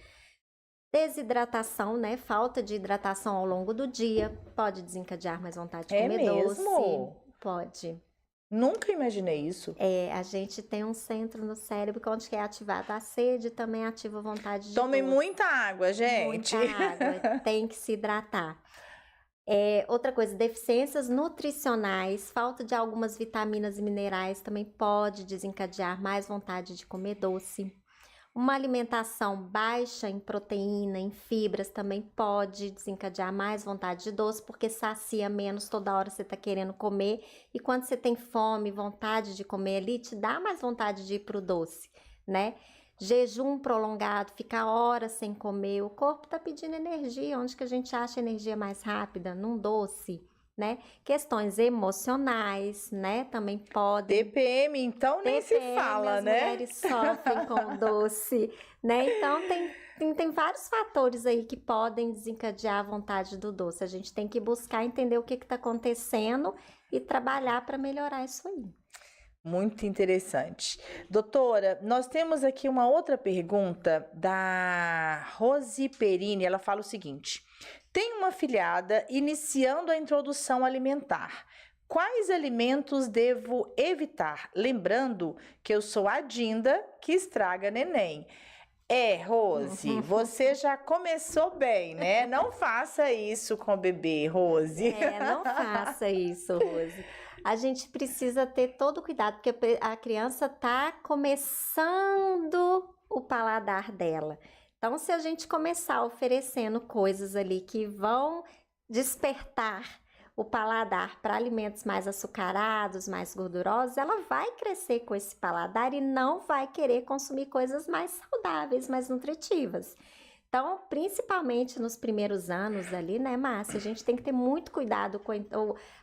Desidratação, né? Falta de hidratação ao longo do dia pode desencadear mais vontade de comer doce. É mesmo? Pode. Nunca imaginei isso. A gente tem um centro no cérebro que onde é ativada a sede, também ativa a vontade de Tomem doce. muita água, gente. Muita água, tem que se hidratar. Outra coisa, deficiências nutricionais, falta de algumas vitaminas e minerais também pode desencadear mais vontade de comer doce. Uma alimentação baixa em proteína, em fibras, também pode desencadear mais vontade de doce, porque sacia menos, toda hora você está querendo comer. E quando você tem fome, vontade de comer ali, te dá mais vontade de ir para o doce, né? Jejum prolongado, ficar horas sem comer, o corpo está pedindo energia. Onde que a gente acha energia mais rápida? Num doce, né? Questões emocionais, né? Também podem. TPM, então nem se fala, as né? Mulheres sofrem com doce, né? Então tem vários fatores aí que podem desencadear a vontade do doce. A gente tem que buscar entender o que está acontecendo e trabalhar para melhorar isso aí. Muito interessante. Doutora, nós temos aqui uma outra pergunta da Rose Perini. Ela fala o seguinte: tenho uma filhada iniciando a introdução alimentar. Quais alimentos devo evitar? Lembrando que eu sou a Dinda que estraga neném. Rose, você já começou bem, né? Não faça isso com o bebê, Rose. Não faça isso, Rose. A gente precisa ter todo o cuidado, porque a criança está começando o paladar dela. Então, se a gente começar oferecendo coisas ali que vão despertar o paladar para alimentos mais açucarados, mais gordurosos, ela vai crescer com esse paladar e não vai querer consumir coisas mais saudáveis, mais nutritivas. Então, principalmente nos primeiros anos ali, né, Márcia, a gente tem que ter muito cuidado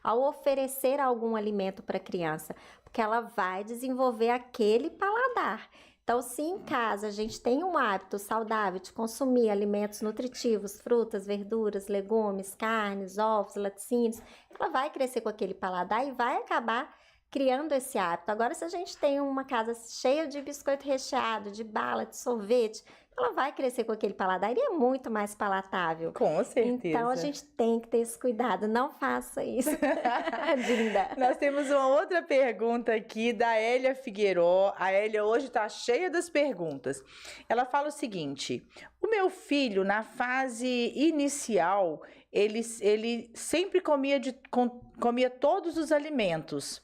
ao oferecer algum alimento para a criança, porque ela vai desenvolver aquele paladar. Então, se em casa a gente tem um hábito saudável de consumir alimentos nutritivos, frutas, verduras, legumes, carnes, ovos, laticínios, ela vai crescer com aquele paladar e vai acabar criando esse hábito. Agora, se a gente tem uma casa cheia de biscoito recheado, de bala, de sorvete, ela vai crescer com aquele paladar e é muito mais palatável. Com certeza. Então, a gente tem que ter esse cuidado. Não faça isso, Dinda. Nós temos uma outra pergunta aqui da Hélia Figueiró. A Hélia hoje está cheia das perguntas. Ela fala o seguinte: o meu filho, na fase inicial, ele sempre comia todos os alimentos.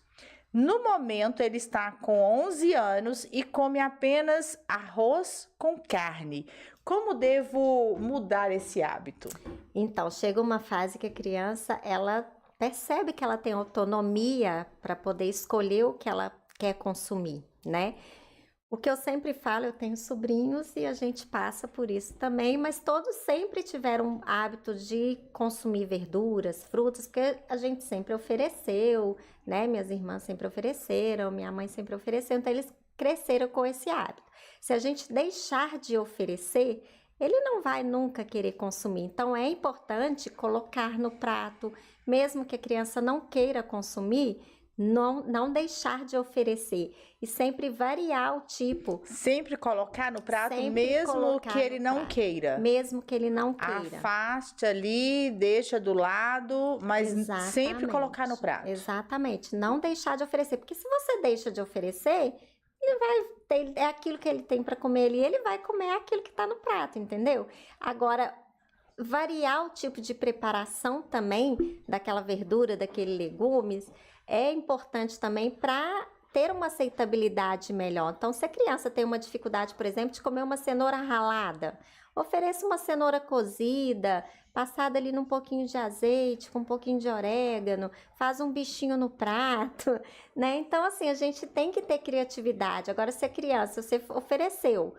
No momento, ele está com 11 anos e come apenas arroz com carne. Como devo mudar esse hábito? Então, chega uma fase que a criança, ela percebe que ela tem autonomia para poder escolher o que ela quer consumir, né? O que eu sempre falo, eu tenho sobrinhos e a gente passa por isso também, mas todos sempre tiveram hábito de consumir verduras, frutas, porque a gente sempre ofereceu, né? Minhas irmãs sempre ofereceram, minha mãe sempre ofereceu, então eles cresceram com esse hábito. Se a gente deixar de oferecer, ele não vai nunca querer consumir. Então, é importante colocar no prato, mesmo que a criança não queira consumir, não deixar de oferecer e sempre variar o tipo. Sempre colocar no prato, Sempre mesmo colocar que ele no não prato, queira. Mesmo que ele não queira. Afaste ali, deixa do lado, mas sempre colocar no prato. Exatamente. Não deixar de oferecer. Porque se você deixa de oferecer, ele vai ter, é aquilo que ele tem para comer ali, ele vai comer aquilo que está no prato, entendeu? Agora, variar o tipo de preparação também daquela verdura, daquele legumes, é importante também para ter uma aceitabilidade melhor. Então, se a criança tem uma dificuldade, por exemplo, de comer uma cenoura ralada, ofereça uma cenoura cozida, passada ali num pouquinho de azeite, com um pouquinho de orégano, faz um bichinho no prato, né? Então, assim, a gente tem que ter criatividade. Agora, se a criança, você ofereceu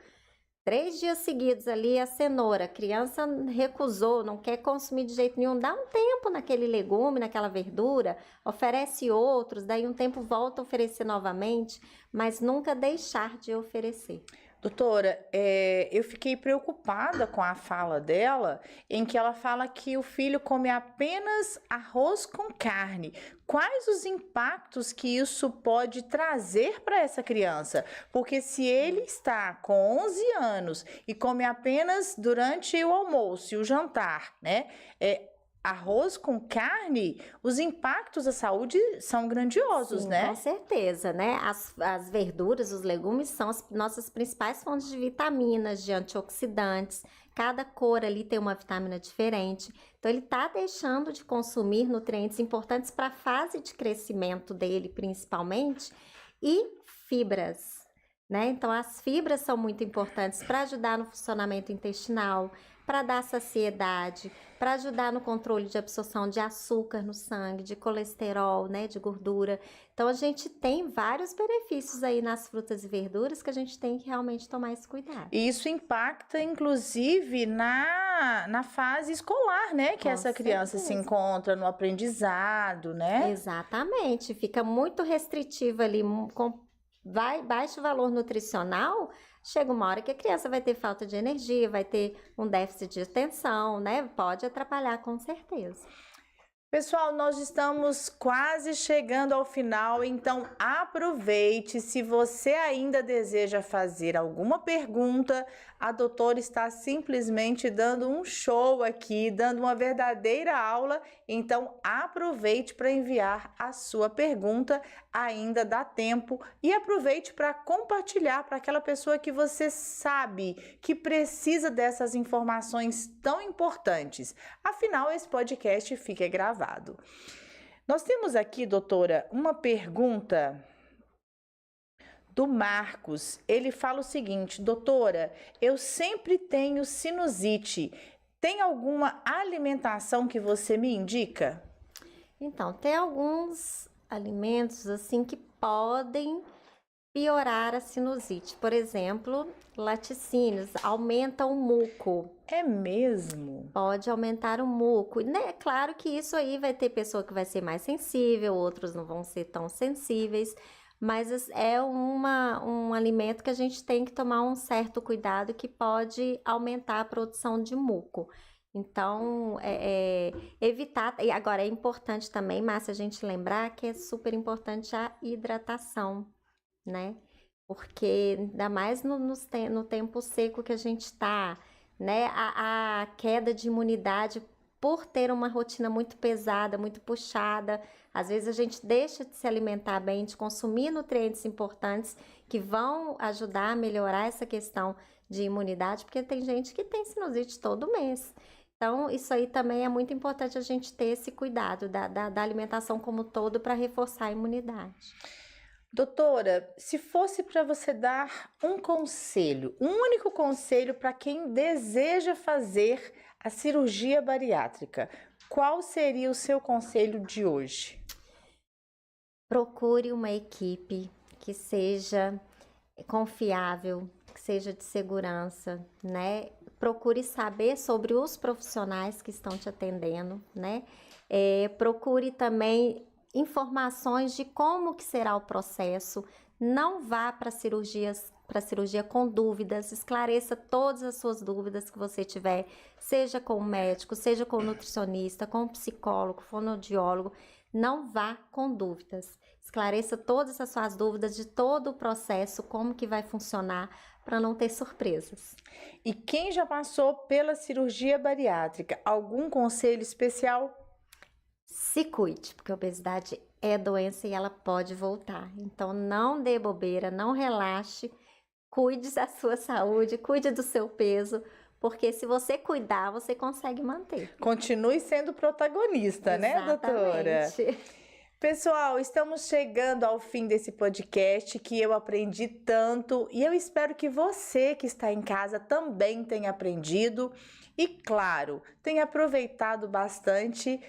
3 dias seguidos ali a cenoura, a criança recusou, não quer consumir de jeito nenhum, dá um tempo naquele legume, naquela verdura, oferece outros, daí um tempo volta a oferecer novamente, mas nunca deixar de oferecer. Doutora, eu fiquei preocupada com a fala dela, em que ela fala que o filho come apenas arroz com carne. Quais os impactos que isso pode trazer para essa criança? Porque se ele está com 11 anos e come apenas durante o almoço e o jantar, né? Arroz com carne, os impactos à saúde são grandiosos, Sim, né? com certeza, né? As verduras, os legumes são as nossas principais fontes de vitaminas, de antioxidantes. Cada cor ali tem uma vitamina diferente. Então, ele está deixando de consumir nutrientes importantes para a fase de crescimento dele, principalmente, e fibras, né? Então, as fibras são muito importantes para ajudar no funcionamento intestinal, para dar saciedade, para ajudar no controle de absorção de açúcar no sangue, de colesterol, né, de gordura. Então, a gente tem vários benefícios aí nas frutas e verduras que a gente tem que realmente tomar esse cuidado. E isso impacta, inclusive, na fase escolar, né? Que Com essa criança se certeza. encontra no aprendizado, né? Exatamente. Fica muito restritivo ali, com baixo valor nutricional. Chega uma hora que a criança vai ter falta de energia, vai ter um déficit de atenção, né? Pode atrapalhar com certeza. Pessoal, nós estamos quase chegando ao final, então aproveite. Se você ainda deseja fazer alguma pergunta, a doutora está simplesmente dando um show aqui, dando uma verdadeira aula. Então aproveite para enviar a sua pergunta, ainda dá tempo, e aproveite para compartilhar para aquela pessoa que você sabe que precisa dessas informações tão importantes. Afinal, esse podcast fica gravado. Nós temos aqui, doutora, uma pergunta do Marcos. Ele fala o seguinte: doutora, eu sempre tenho sinusite. Tem alguma alimentação que você me indica? Então, tem alguns alimentos assim que podem piorar a sinusite. Por exemplo, laticínios, aumenta o muco. É mesmo? Pode aumentar o muco, né? Claro que isso aí vai ter pessoa que vai ser mais sensível, outros não vão ser tão sensíveis, mas é um alimento que a gente tem que tomar um certo cuidado que pode aumentar a produção de muco. Então, evitar. E agora, é importante também, Márcia, a gente lembrar que é super importante a hidratação, né? Porque ainda mais no tempo seco que a gente está, né? A queda de imunidade por ter uma rotina muito pesada, muito puxada. Às vezes a gente deixa de se alimentar bem, de consumir nutrientes importantes que vão ajudar a melhorar essa questão de imunidade, porque tem gente que tem sinusite todo mês. Então, isso aí também é muito importante a gente ter esse cuidado da alimentação como todo para reforçar a imunidade. Doutora, se fosse para você dar um conselho, um único conselho para quem deseja fazer a cirurgia bariátrica, qual seria o seu conselho de hoje? Procure uma equipe que seja confiável, que seja de segurança, né? Procure saber sobre os profissionais que estão te atendendo, né? Procure também informações de como que será o processo. Não vá para cirurgia com dúvidas, esclareça todas as suas dúvidas que você tiver, seja com o médico, seja com o nutricionista, com o psicólogo, fonoaudiólogo. Não vá com dúvidas. Esclareça todas as suas dúvidas de todo o processo, como que vai funcionar, para não ter surpresas. E quem já passou pela cirurgia bariátrica, algum conselho especial? Se cuide, porque a obesidade é doença e ela pode voltar. Então, não dê bobeira, não relaxe, cuide da sua saúde, cuide do seu peso, porque se você cuidar, você consegue manter. Continue sendo protagonista, né, doutora? Exatamente. Pessoal, estamos chegando ao fim desse podcast que eu aprendi tanto e eu espero que você que está em casa também tenha aprendido e, claro, tenha aproveitado bastante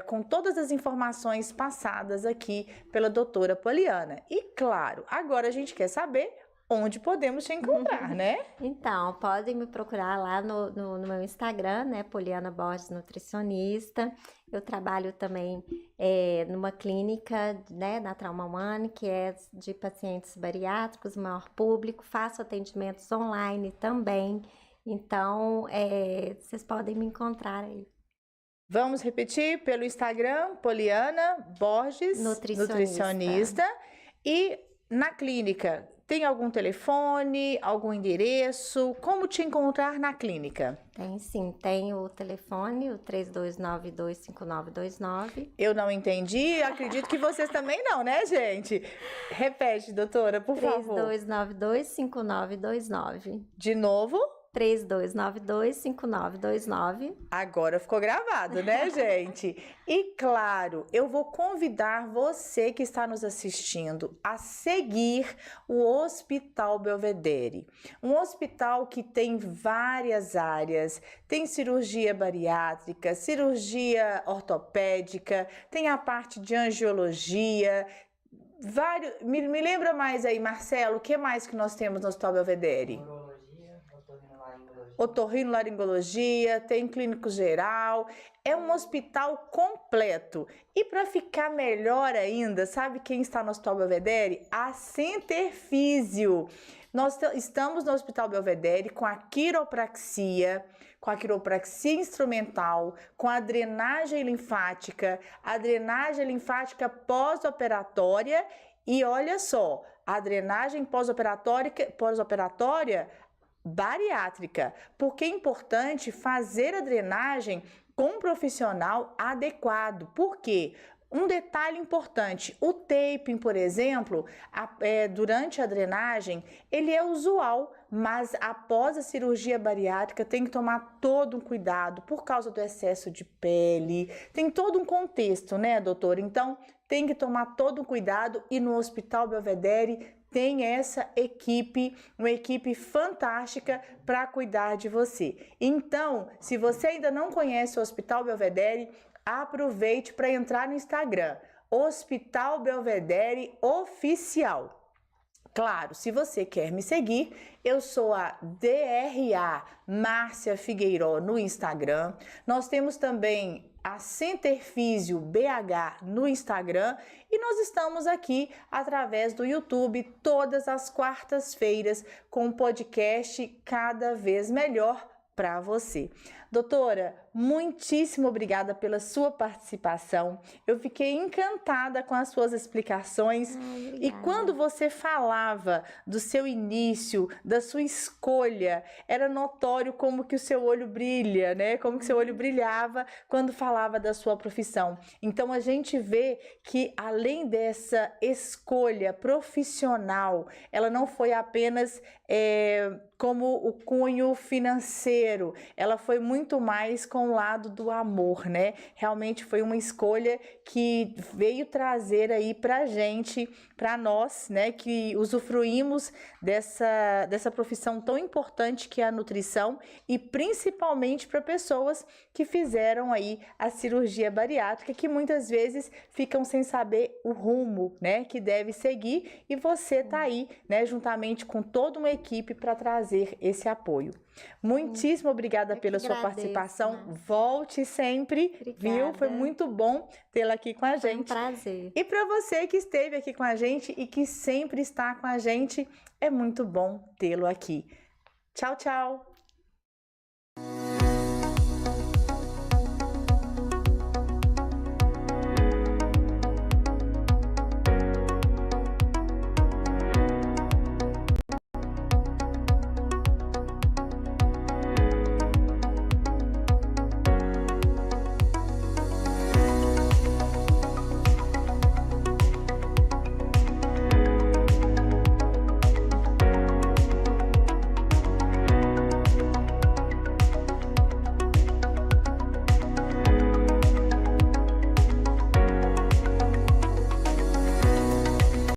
com todas as informações passadas aqui pela doutora Poliana. E, claro, agora a gente quer saber onde podemos te encontrar, né? Então, podem me procurar lá no meu Instagram, né? Poliana Borges Nutricionista. Eu trabalho também numa clínica, né, na Trauma One, que é de pacientes bariátricos, maior público. Faço atendimentos online também. Então, vocês podem me encontrar aí. Vamos repetir pelo Instagram, Poliana Borges Nutricionista. E na clínica, tem algum telefone, algum endereço? Como te encontrar na clínica? Tem sim, tem o telefone, o 3292-5929. Eu não entendi, acredito que vocês também não, né, gente? Repete, doutora, por favor. 3292-5929. De novo? 3292-5929. Agora ficou gravado, né, gente? E claro, eu vou convidar você que está nos assistindo a seguir o Hospital Belvedere. Um hospital que tem várias áreas. Tem cirurgia bariátrica, cirurgia ortopédica, tem a parte de angiologia. Me lembra mais aí, Marcelo, o que mais que nós temos no Hospital Belvedere? Otorrinolaringologia, tem clínico geral, é um hospital completo. E para ficar melhor ainda, sabe quem está no Hospital Belvedere? A Centerfísio. Nós estamos no Hospital Belvedere com a quiropraxia instrumental, com a drenagem linfática pós-operatória e olha só, a drenagem pós-operatória bariátrica, porque é importante fazer a drenagem com um profissional adequado. Por quê? Um detalhe importante, o taping, por exemplo, durante a drenagem, ele é usual, mas após a cirurgia bariátrica tem que tomar todo um cuidado por causa do excesso de pele, tem todo um contexto, né, doutor? Então, tem que tomar todo um cuidado e no Hospital Belvedere tem essa equipe, uma equipe fantástica para cuidar de você. Então, se você ainda não conhece o Hospital Belvedere, aproveite para entrar no Instagram, Hospital Belvedere Oficial. Claro, se você quer me seguir, eu sou a DRA Márcia Figueiró no Instagram. Nós temos também a Centerfísio BH no Instagram e nós estamos aqui através do YouTube todas as quartas-feiras com um podcast cada vez melhor para você. Doutora, muitíssimo obrigada pela sua participação. Eu fiquei encantada com as suas explicações. E quando você falava do seu início, da sua escolha, era notório como que o seu olho brilha, né? Como que seu olho brilhava quando falava da sua profissão. Então a gente vê que além dessa escolha profissional, ela não foi apenas como o cunho financeiro, ela foi muito mais com o lado do amor, né? Realmente foi uma escolha que veio trazer aí pra gente, pra nós, né? Que usufruímos dessa profissão tão importante que é a nutrição e principalmente para pessoas que fizeram aí a cirurgia bariátrica, que muitas vezes ficam sem saber o rumo, né, que deve seguir, e você tá aí, né, juntamente com toda uma equipe para trazer esse apoio. Muitíssimo obrigada pela sua participação. Volte sempre, viu? Foi muito bom tê-la aqui com a gente. Foi um prazer. E para você que esteve aqui com a gente e que sempre está com a gente, é muito bom tê-lo aqui. Tchau, tchau!